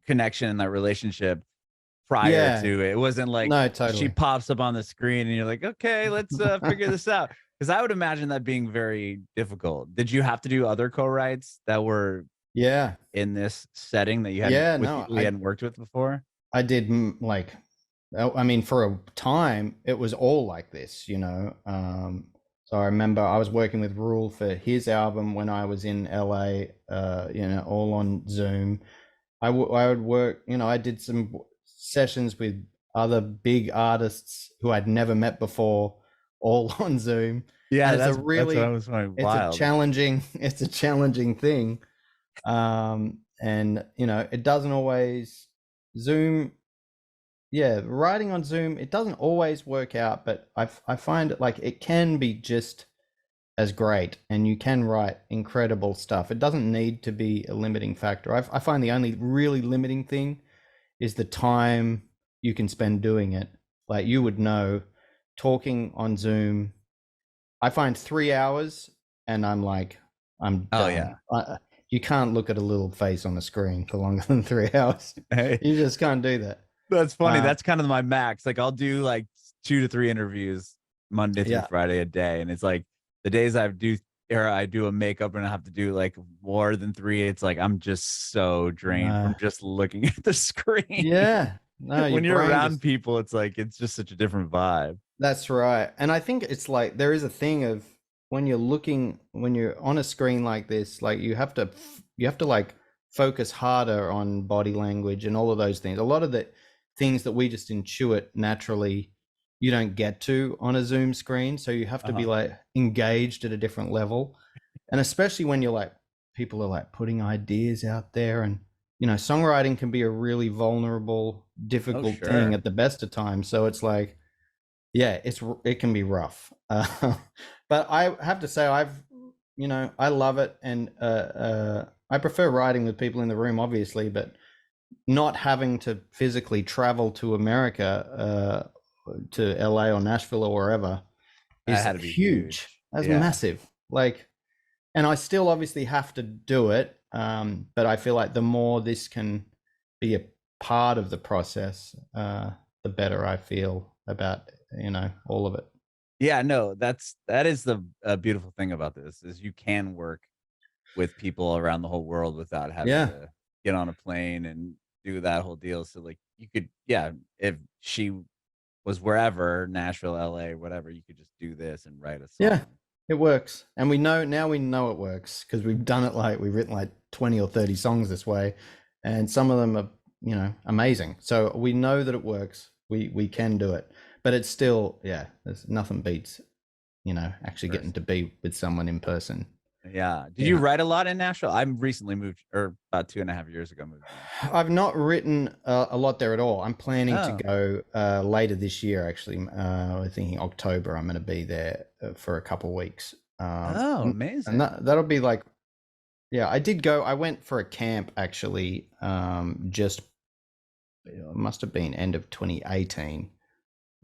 [SPEAKER 2] connection and that relationship prior
[SPEAKER 1] Yeah,
[SPEAKER 2] to it. It wasn't like
[SPEAKER 1] no,
[SPEAKER 2] she
[SPEAKER 1] totally.
[SPEAKER 2] pops up on the screen and you're like, okay, let's figure this out. Because I would imagine that being very difficult. Did you have to do other co-writes that were
[SPEAKER 1] Yeah,
[SPEAKER 2] in this setting that you hadn't
[SPEAKER 1] yeah,
[SPEAKER 2] with
[SPEAKER 1] no,
[SPEAKER 2] people you
[SPEAKER 1] I
[SPEAKER 2] hadn't worked with before?
[SPEAKER 1] I did like, I mean, for a time it was all like this. So I remember I was working with Ruel for his album when I was in LA, all on Zoom. I would work, I did some sessions with other big artists who I'd never met before, all on Zoom. And
[SPEAKER 2] Yeah, that's what I was finding
[SPEAKER 1] it's a
[SPEAKER 2] wild.
[SPEAKER 1] challenging, it's a challenging thing. And it doesn't always, Zoom, yeah, writing on Zoom, it doesn't always work out, but I find it like it can be just as great, and you can write incredible stuff. It doesn't need to be a limiting factor. I find the only really limiting thing is the time you can spend doing it. Like, you would know, talking on Zoom, I find 3 hours and I'm like, I'm
[SPEAKER 2] Oh
[SPEAKER 1] done.
[SPEAKER 2] yeah.
[SPEAKER 1] you can't look at a little face on a screen for longer than 3 hours.
[SPEAKER 2] Hey,
[SPEAKER 1] You just can't do that.
[SPEAKER 2] that's funny. That's kind of my max. Like I'll do like 2 to 3 interviews Monday through
[SPEAKER 1] Yeah.
[SPEAKER 2] Friday a day, and it's like the days I do a makeup and I have to do like more than 3. It's like I'm just so drained from just looking at the screen.
[SPEAKER 1] Yeah. No, your
[SPEAKER 2] When you're
[SPEAKER 1] brain
[SPEAKER 2] around
[SPEAKER 1] just,
[SPEAKER 2] people, it's like it's just such a different vibe.
[SPEAKER 1] that's right. And I think it's like there is a thing of when you're on a screen like this, like you have to like focus harder on body language and all of those things. A lot of the things that we just intuit naturally, you don't get to on a Zoom screen. So you have to be like engaged at a different level. And especially when you're like, people are like putting ideas out there, and songwriting can be a really vulnerable, difficult thing at the best of times. So it's like, yeah, it can be rough. But I have to say, I love it, and I prefer writing with people in the room, obviously, but not having to physically travel to America, to LA or Nashville or wherever, is
[SPEAKER 2] That had to be
[SPEAKER 1] huge. That's
[SPEAKER 2] Yeah.
[SPEAKER 1] massive. Like, and I still obviously have to do it, but I feel like the more this can be a part of the process, the better I feel about all of it.
[SPEAKER 2] Yeah, no, that is the beautiful thing about this is you can work with people around the whole world without having
[SPEAKER 1] Yeah.
[SPEAKER 2] to get on a plane and do that whole deal. So like you could, yeah, if she was wherever, Nashville, LA, whatever, you could just do this and write a song.
[SPEAKER 1] Yeah, it works. And we know it works because we've done it, like we've written like 20 or 30 songs this way, and some of them are, amazing. So we know that it works. We can do it. But it's still, yeah, there's nothing beats, actually getting to be with someone in person.
[SPEAKER 2] Yeah. Did you write a lot in Nashville? I recently moved, or about 2.5 years ago moved.
[SPEAKER 1] I've not written a lot there at all. I'm planning to go later this year, actually. We're thinking October. I'm going to be there for a couple of weeks.
[SPEAKER 2] Amazing.
[SPEAKER 1] And that'll be like, yeah, I went for a camp, actually, just, it must have been end of 2018.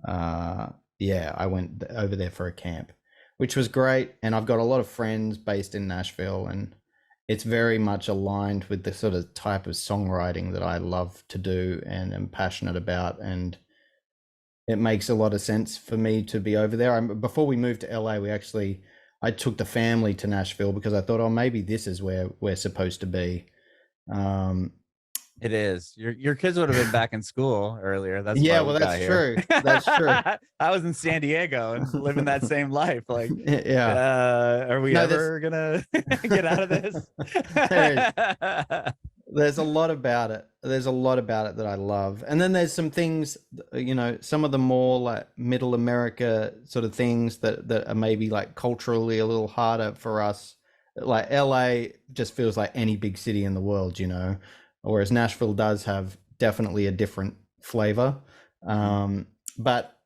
[SPEAKER 1] Yeah, I went over there for a camp, which was great. And I've got a lot of friends based in Nashville, and it's very much aligned with the sort of type of songwriting that I love to do and am passionate about. And it makes a lot of sense for me to be over there. Before we moved to LA, I took the family to Nashville because I thought, oh, maybe this is where we're supposed to be.
[SPEAKER 2] It is. Your kids would have been back in school earlier. That's
[SPEAKER 1] yeah,
[SPEAKER 2] why
[SPEAKER 1] well, that's true. That's true.
[SPEAKER 2] I was in San Diego and living that same life. Like,
[SPEAKER 1] yeah.
[SPEAKER 2] Are we ever gonna get out of this?
[SPEAKER 1] There's a lot about it. There's a lot about it that I love. And then there's some things, some of the more like middle America sort of things that are maybe like culturally a little harder for us. Like LA just feels like any big city in the world, whereas Nashville does have definitely a different flavor. But,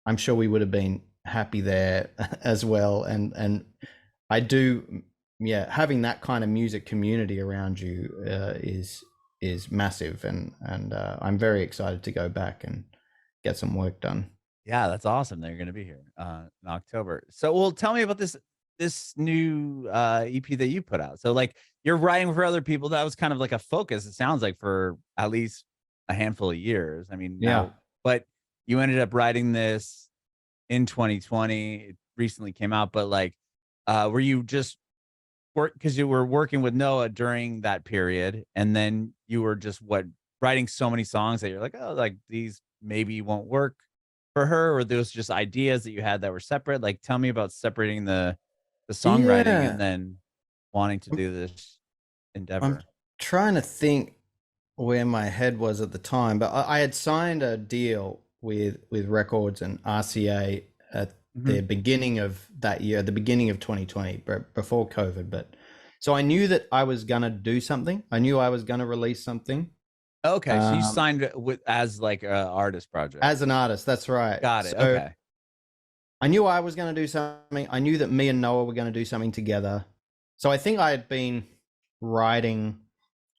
[SPEAKER 1] I'm sure we would have been happy there as well. And I do, having that kind of music community around you is massive. And I'm very excited to go back and get some work done.
[SPEAKER 2] Yeah, that's awesome that you're going to be here in October. So, well, tell me about this new EP that you put out. So like you're writing for other people. That was kind of like a focus, it sounds like, for at least a handful of years. I mean, but you ended up writing this in 2020. It recently came out, but like, were you just because you were working with Noah during that period, and then you were just writing so many songs that you're like, oh, like these maybe won't work for her, or those just ideas that you had that were separate? Like, tell me about separating the songwriting and then wanting to do this endeavor.
[SPEAKER 1] I'm trying to think where my head was at the time, but I had signed a deal with Records and RCA at the beginning of that year, the beginning of 2020, before COVID. But so I knew that I was gonna do something. I knew I was gonna release something.
[SPEAKER 2] Okay, so you signed as like an artist project.
[SPEAKER 1] As an artist, that's right.
[SPEAKER 2] Got it.
[SPEAKER 1] So
[SPEAKER 2] okay.
[SPEAKER 1] I knew I was going to do something. I knew that me and Noah were going to do something together. So I think I had been writing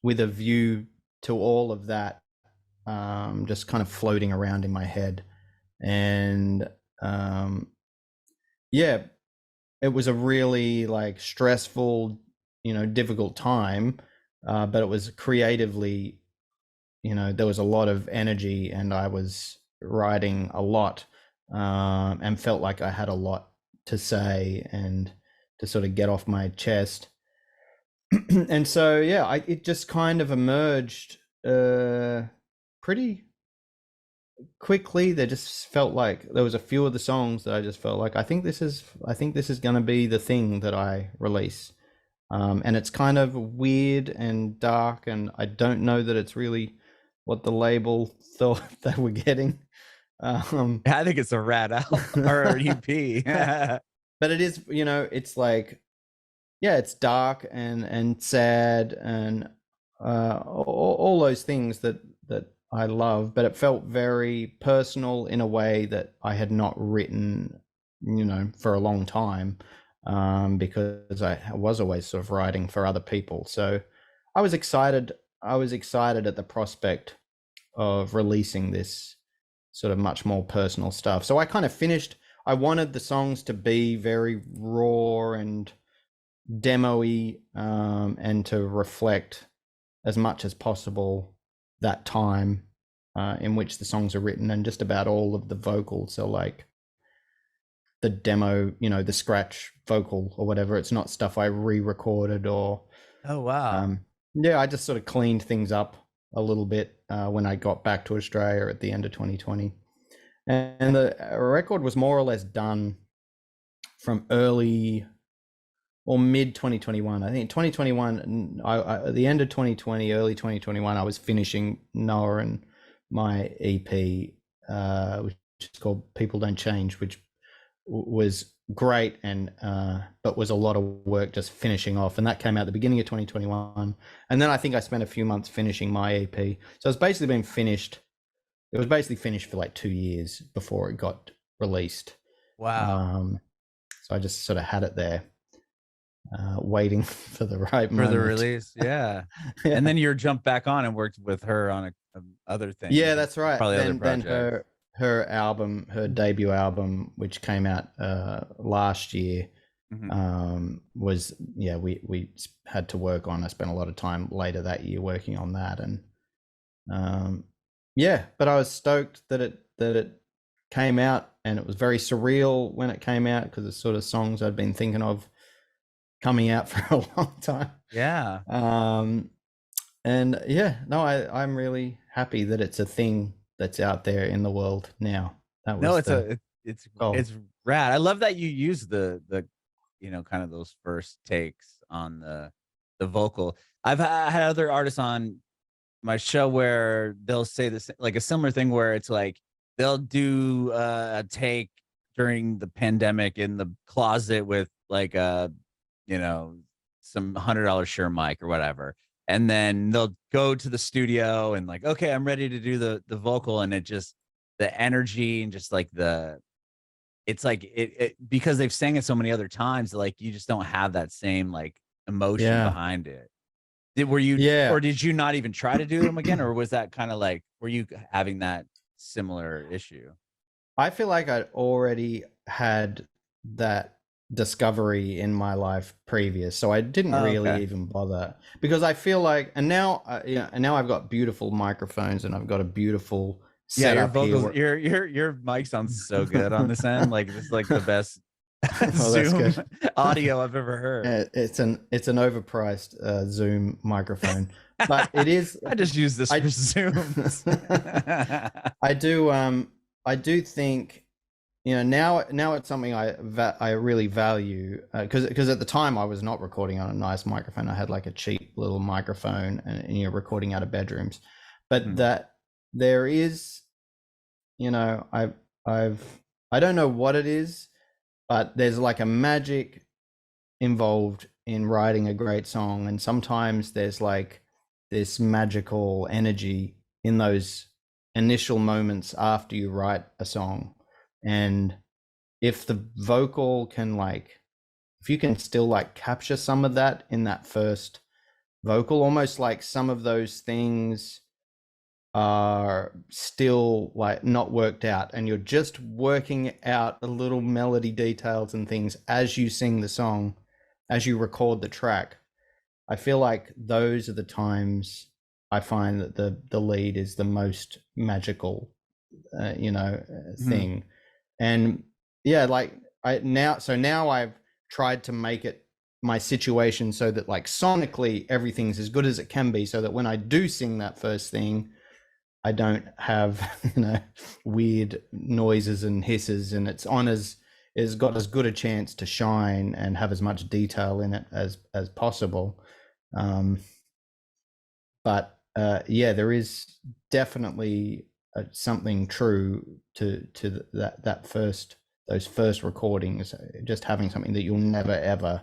[SPEAKER 1] with a view to all of that, just kind of floating around in my head. And it was a really like stressful, difficult time, but it was creatively, there was a lot of energy, and I was writing a lot, and felt like I had a lot to say and to sort of get off my chest. And so, yeah, it just kind of emerged pretty quickly. There just felt like there was a few of the songs that I just felt like I think this is going to be the thing that I release. And it's kind of weird and dark, and I don't know that it's really what the label thought they were getting.
[SPEAKER 2] I think it's a rad album or EP.
[SPEAKER 1] But it is, it's like, yeah, it's dark and sad and all those things that I love, but it felt very personal in a way that I had not written, for a long time, because I was always sort of writing for other people. So I was excited. I was excited at the prospect of releasing this sort of much more personal stuff. So I kind of finished. I wanted the songs to be very raw and demo-y, and to reflect as much as possible that time in which the songs are written, and just about all of the vocals. So like the demo, the scratch vocal or whatever, it's not stuff I re-recorded or
[SPEAKER 2] oh wow.
[SPEAKER 1] Yeah, I just sort of cleaned things up a little bit when I got back to Australia at the end of 2020. And the record was more or less done from early or mid 2021. I think 2021, at the end of 2020, early 2021, I was finishing Noah and my EP, which is called People Don't Change, which was great, and but was a lot of work just finishing off. And that came out at the beginning of 2021. And then I think I spent a few months finishing my EP. So it's basically been finished. It was basically finished for like 2 years before it got released.
[SPEAKER 2] Wow.
[SPEAKER 1] So I just sort of had it there, waiting for the right moment.
[SPEAKER 2] For the release. Yeah. Yeah. And then you jumped back on and worked with her on other things.
[SPEAKER 1] Yeah, that's right.
[SPEAKER 2] Probably other projects.
[SPEAKER 1] Then her album, her debut album, which came out last year, was, yeah, we had to work on. I spent a lot of time later that year working on that, and yeah, but I was stoked that it came out, and it was very surreal when it came out, because it's sort of songs I'd been thinking of coming out for a long time.
[SPEAKER 2] Yeah.
[SPEAKER 1] And yeah, no, I'm really happy that it's a thing that's out there in the world now. That was
[SPEAKER 2] it's rad. I love that you use the kind of those first takes on the vocal. I've had other artists on my show where they'll say this, like a similar thing, where it's like they'll do a take during the pandemic in the closet with like a some $100 Shure mic or whatever, and then they'll go to the studio and like, okay, I'm ready to do the vocal, and it just, the energy and just like it's like it because they've sang it so many other times, like you just don't have that same like emotion behind it. Or did you not even try to do them again, or was that kind of like, were you having that similar issue?
[SPEAKER 1] I feel like I'd already had that discovery in my life previous, so I didn't really even bother, because I feel like, and now I've got beautiful microphones, and I've got a beautiful setup.
[SPEAKER 2] Your vocals, your mic sounds so good on this end. Like this is like the best Zoom audio I've ever heard.
[SPEAKER 1] It's an overpriced Zoom microphone, but it is.
[SPEAKER 2] I just use this for Zoom.
[SPEAKER 1] I do think, now it's something I really value, because at the time I was not recording on a nice microphone. I had like a cheap little microphone, and you're recording out of bedrooms. But that there is, I don't know what it is, but there's like a magic involved in writing a great song, and sometimes there's like this magical energy in those initial moments after you write a song. And if the vocal can if you can still like capture some of that in that first vocal, almost like some of those things are still like not worked out, and you're just working out the little melody details and things as you sing the song, as you record the track. I feel like those are the times I find that the lead is the most magical, thing. And yeah, like now I've tried to make it my situation so that like sonically everything's as good as it can be, so that when I do sing that first thing, I don't have weird noises and hisses, and it's got as good a chance to shine and have as much detail in it as possible. But yeah, there is definitely something true to those first recordings, just having something that you'll never ever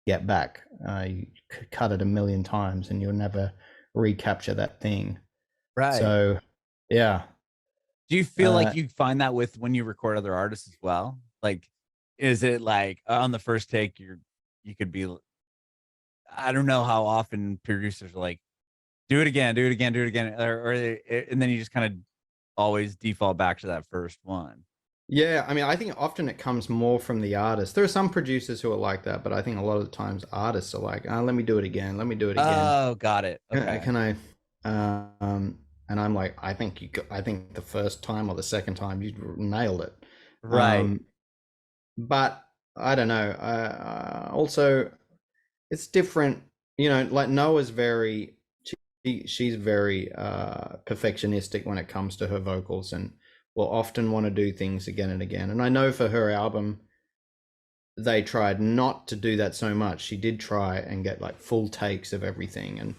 [SPEAKER 1] get back. You cut it a million times and you'll never recapture that thing.
[SPEAKER 2] Right.
[SPEAKER 1] So yeah.
[SPEAKER 2] Do you feel like you find that with when you record other artists as well? Like, is it like on the first take you could be, I don't know how often producers are like, do it again, or and then you just kind of always default back to that first one?
[SPEAKER 1] Yeah, I mean, I think often it comes more from the artist. There are some producers who are like that, but I think a lot of the times artists are like, let me do it again. Let me do it again.
[SPEAKER 2] Oh, got it. Okay.
[SPEAKER 1] Can I? And I'm like, I think the first time or the second time you nailed it.
[SPEAKER 2] Right.
[SPEAKER 1] But I don't know. Also, it's different. Like Noah's she's very perfectionistic when it comes to her vocals, and will often want to do things again and again. And I know for her album, they tried not to do that so much. She did try and get like full takes of everything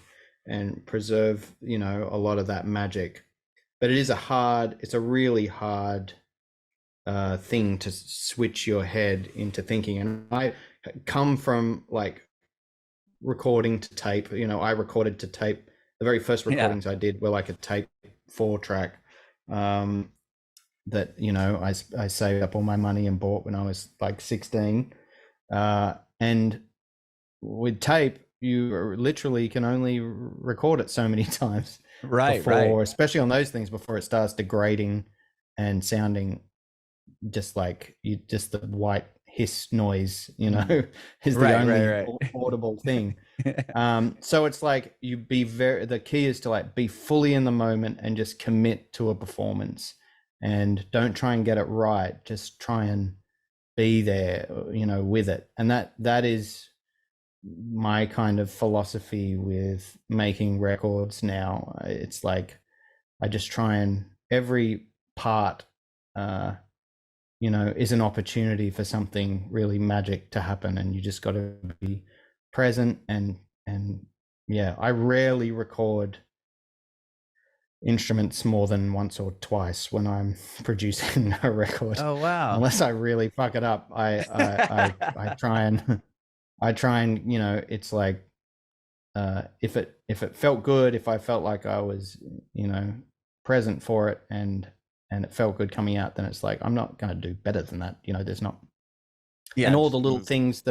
[SPEAKER 1] and preserve, a lot of that magic. But it's a really hard thing to switch your head into thinking. And I come from like recording to tape. I recorded to tape. The very first recordings I did were like a tape 4-track. That I saved up all my money and bought when I was like 16, and with tape you literally can only record it so many times,
[SPEAKER 2] right,
[SPEAKER 1] especially on those things, before it starts degrading and sounding just like the white hiss noise is the only audible thing. So it's like the key is to like be fully in the moment and just commit to a performance. And don't try and get it right. Just try and be there, with it. And that is my kind of philosophy with making records now. It's like I just try and every part, is an opportunity for something really magic to happen, and you just got to be present. And yeah, I rarely record instruments more than once or twice when I'm producing a record.
[SPEAKER 2] Oh wow.
[SPEAKER 1] Unless I really fuck it up, I try and it's like if it felt good, if I felt like I was present for it and it felt good coming out, then it's like I'm not going to do better than that. There's not. Yeah. And all the little things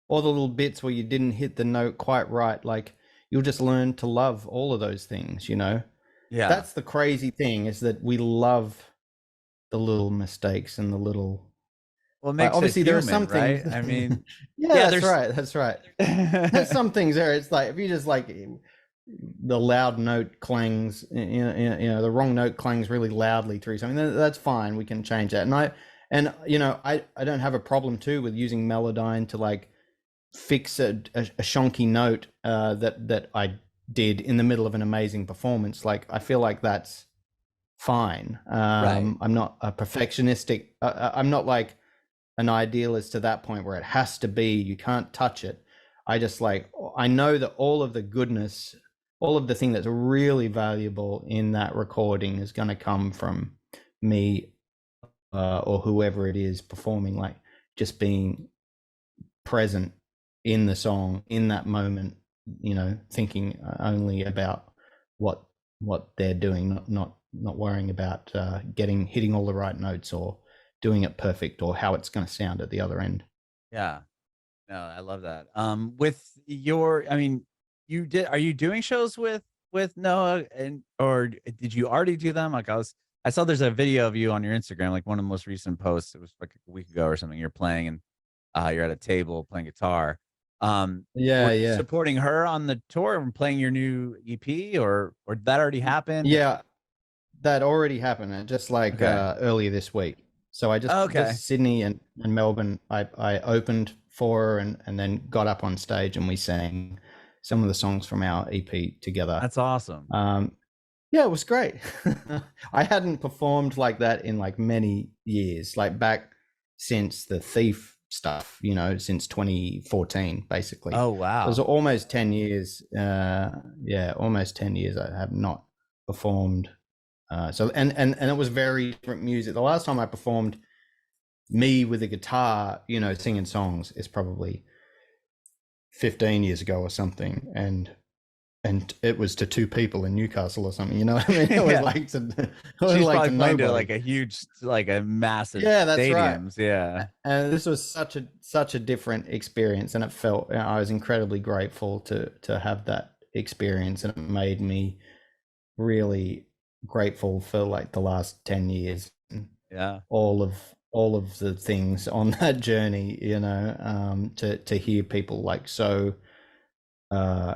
[SPEAKER 1] all the little bits where you didn't hit the note quite right, like you'll just learn to love all of those things.
[SPEAKER 2] Yeah,
[SPEAKER 1] that's the crazy thing, is that we love the little mistakes and the little.
[SPEAKER 2] Well, it makes
[SPEAKER 1] obviously
[SPEAKER 2] there
[SPEAKER 1] are some things.
[SPEAKER 2] I mean,
[SPEAKER 1] yeah, that's right. There's some things there. It's like if you just like the loud note clangs, the wrong note clangs really loudly through something. That's fine. We can change that. And I don't have a problem too with using Melodyne to like fix a shonky note that I did in the middle of an amazing performance. Like I feel like that's fine. Right. I'm not a perfectionistic. I'm not like an idealist to that point where it has to be, you can't touch it. I just like, I know that all of the goodness, all of the thing that's really valuable in that recording is going to come from me or whoever it is performing, like just being present in the song in that moment, thinking only about what they're doing, not worrying about hitting all the right notes or doing it perfect or how it's going to sound at the other end.
[SPEAKER 2] Yeah, no, I love that. With your, I mean, are you doing shows with Noah, or did you already do them? Like I saw there's a video of you on your Instagram, like one of the most recent posts. It was like a week ago or something. You're playing and you're at a table playing guitar.
[SPEAKER 1] Yeah,
[SPEAKER 2] were you
[SPEAKER 1] yeah.
[SPEAKER 2] supporting her on the tour and playing your new EP, or did that already happened?
[SPEAKER 1] Yeah, that already happened, just like
[SPEAKER 2] Okay.
[SPEAKER 1] earlier this week. So I
[SPEAKER 2] Okay.
[SPEAKER 1] just Sydney and Melbourne, I opened for her and then got up on stage and we sang some of the songs from our EP together.
[SPEAKER 2] That's awesome.
[SPEAKER 1] Yeah, it was great. I hadn't performed like that in like many years, like back since the Thief stuff, you know, since 2014, basically.
[SPEAKER 2] Oh,
[SPEAKER 1] So it was
[SPEAKER 2] wow.
[SPEAKER 1] almost 10 years. Yeah, almost 10 years I have not performed. So and it was very different music. The last time I performed me with a guitar, you know, singing songs is probably 15 years ago or something. And it was to two people in Newcastle or something, you know what I mean? It was
[SPEAKER 2] Yeah.
[SPEAKER 1] like to it was
[SPEAKER 2] She's
[SPEAKER 1] like to
[SPEAKER 2] probably playing to
[SPEAKER 1] nobody.
[SPEAKER 2] like a huge, like a massive
[SPEAKER 1] Yeah, that's right.
[SPEAKER 2] stadiums. Yeah.
[SPEAKER 1] And this was such a different experience, and it felt, you know, I was incredibly grateful to have that experience, and it made me really grateful for like the last 10 years and
[SPEAKER 2] Yeah.
[SPEAKER 1] all of the things on that journey, you know, to hear people like so uh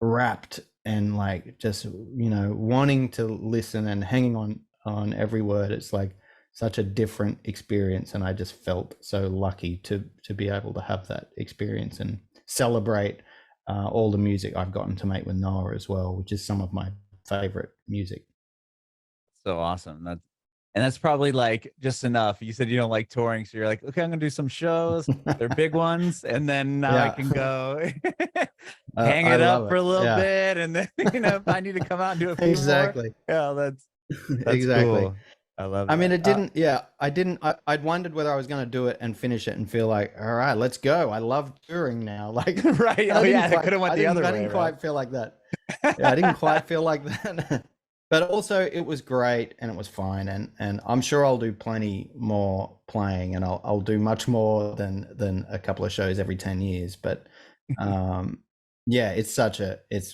[SPEAKER 1] wrapped and like just, you know, wanting to listen and hanging on every word. It's like such a different experience, and I just felt so lucky to be able to have that experience and celebrate all the music I've gotten to make with Noah as well, which is some of my favorite music.
[SPEAKER 2] So awesome. That's probably like just enough. You said you don't like touring, so you're like, okay, I'm gonna do some shows. They're big ones, and then now I
[SPEAKER 1] Yeah.
[SPEAKER 2] can go hang
[SPEAKER 1] I
[SPEAKER 2] it up
[SPEAKER 1] love
[SPEAKER 2] for
[SPEAKER 1] it.
[SPEAKER 2] a little
[SPEAKER 1] Yeah.
[SPEAKER 2] bit, and then if I need to come out and do a few more,
[SPEAKER 1] Exactly.
[SPEAKER 2] yeah, that's
[SPEAKER 1] Exactly.
[SPEAKER 2] cool. I love
[SPEAKER 1] I mean,
[SPEAKER 2] that.
[SPEAKER 1] it didn't, yeah, I'd wondered whether I was going to do it and finish it and feel like, all right, let's go. I love touring now. Like,
[SPEAKER 2] Right.
[SPEAKER 1] and
[SPEAKER 2] Oh yeah, it could have went the other
[SPEAKER 1] I
[SPEAKER 2] way,
[SPEAKER 1] didn't
[SPEAKER 2] right?
[SPEAKER 1] quite feel like that. Yeah, I didn't quite feel like that. But also it was great and it was fine. And I'm sure I'll do plenty more playing, and I'll do much more than a couple of shows every 10 years. But, yeah, it's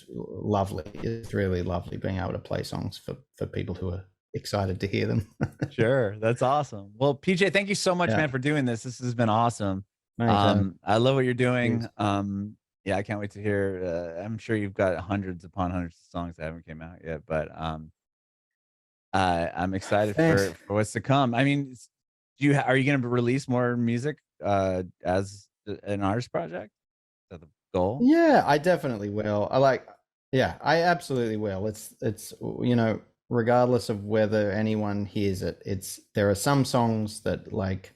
[SPEAKER 1] lovely. It's really lovely being able to play songs for people who are excited to hear them.
[SPEAKER 2] Sure. That's awesome. Well, PJ, thank you so much,
[SPEAKER 1] Yeah.
[SPEAKER 2] man, for doing this. This has been awesome.
[SPEAKER 1] Anytime.
[SPEAKER 2] I love what you're
[SPEAKER 1] Cheers.
[SPEAKER 2] doing. Yeah, I can't wait to hear. I'm sure you've got hundreds upon hundreds of songs that haven't came out yet, but I'm excited
[SPEAKER 1] Thanks.
[SPEAKER 2] for what's to come. I mean, are you going to release more music as an artist project? Is that the goal?
[SPEAKER 1] Yeah, I definitely will. Yeah, I absolutely will. It's you know, regardless of whether anyone hears it, there are some songs that like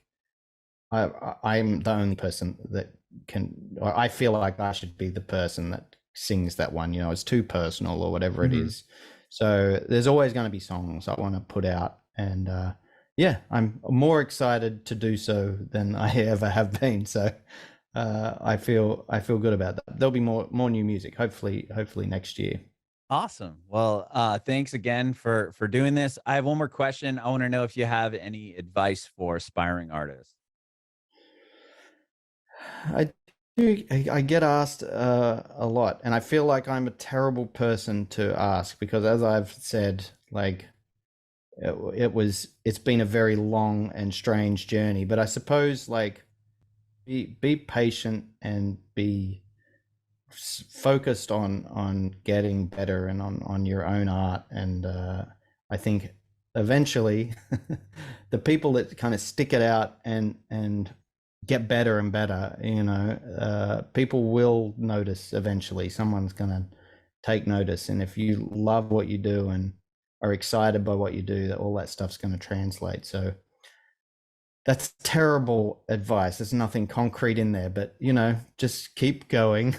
[SPEAKER 1] I'm the only person that can, or I feel like I should be the person that sings that one, you know, it's too personal or whatever it
[SPEAKER 2] Mhm.
[SPEAKER 1] is. So there's always going to be songs I want to put out, and yeah, I'm more excited to do so than I ever have been. So I feel good about that. There'll be more new music, hopefully next year.
[SPEAKER 2] Awesome. Well, thanks again for doing this. I have one more question. I want to know if you have any advice for aspiring artists.
[SPEAKER 1] I I get asked a lot, and I feel like I'm a terrible person to ask because, as I've said, like it's been a very long and strange journey. But I suppose like be patient and be focused on getting better and on your own art. And I think eventually the people that kind of stick it out and get better and better, you know, people will notice eventually. Someone's going to take notice, and if you love what you do and are excited by what you do, that all that stuff's going to translate. So that's terrible advice. There's nothing concrete in there, but you know, just keep going.